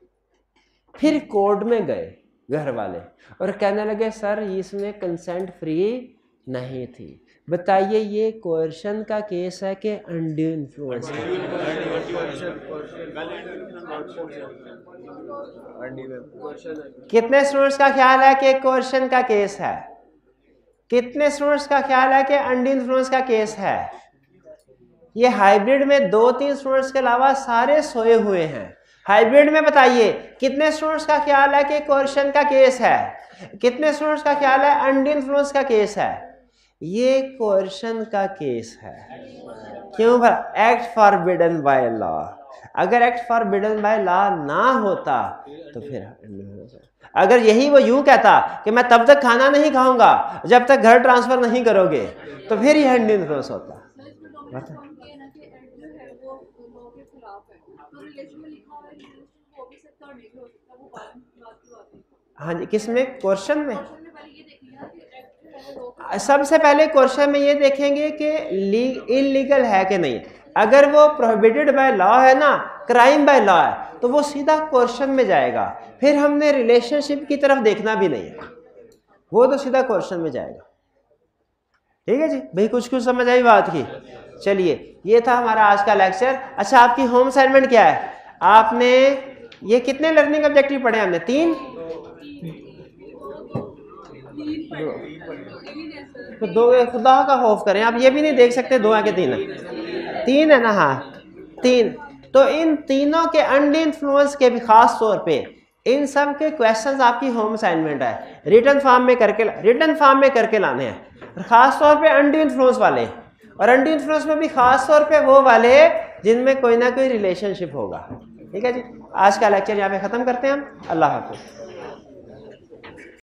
फिर कोर्ट में गए घर वाले और कहने लगे सर इसमें कंसेंट फ्री नहीं थी। बताइए ये कोर्शन का केस है कि अंडर इन्फ्लुएंस? कितने स्टूडेंट्स का ख्याल है कि कोर्शन का केस है? कितने स्टूडेंट्स का ख्याल है कि अंडर इन्फ्लुएंस का केस है? ये हाइब्रिड में 2-3 स्टूडेंट्स के अलावा सारे सोए हुए हैं। हाइब्रिड में बताइए कितने स्टूडेंट्स का ख्याल है कि कोर्शन का केस है? कितने स्टूडेंट्स का ख्याल है अंडर इन्फ्लुएंस का केस है? ये कोर्शन का केस है। क्यों? Act forbidden by law. अगर एक्ट फॉरबिडन बाय लॉ ना होता तो फिर अगर यही वो यूं कहता कि मैं तब तक खाना नहीं खाऊंगा जब तक घर ट्रांसफर नहीं करोगे तो फिर यह अंडर इन्फ्लुएंस होता। हाँ जी, किसमें? क्वेश्चन में। सबसे पहले क्वेश्चन में ये देखेंगे कि इलीगल है कि नहीं। अगर वो प्रोहिबिटेड बाय लॉ है ना, क्राइम बाय लॉ है, तो वो सीधा क्वेश्चन में जाएगा। फिर हमने रिलेशनशिप की तरफ देखना भी नहीं है, वो तो सीधा क्वेश्चन में जाएगा। ठीक है जी भाई, कुछ कुछ समझ आई बात की? चलिए, ये था हमारा आज का लेक्चर। अच्छा, आपकी होम असाइनमेंट क्या है? आपने ये कितने लर्निंग ऑब्जेक्टिव पढ़े? हमने 3। तो 2 खुदा का खौफ करें, आप ये भी नहीं देख सकते 2 है कि 3 है? 3 है ना? हाँ 3। तो इन तीनों के अंडर इन्फ्लुएंस के भी खास तौर पे इन सब के क्वेश्चंस आपकी होम असाइनमेंट है, रिटन फॉर्म में करके लाने हैं। खास तौर पे अंडर इन्फ्लुएंस वाले, और अंडर इन्फ्लुएंस में भी खास तौर पे वो वाले जिनमें कोई ना कोई रिलेशनशिप होगा। ठीक है जी, आज का लेक्चर यहाँ पे ख़त्म करते हैं हम। अल्लाह हाफ़िज़।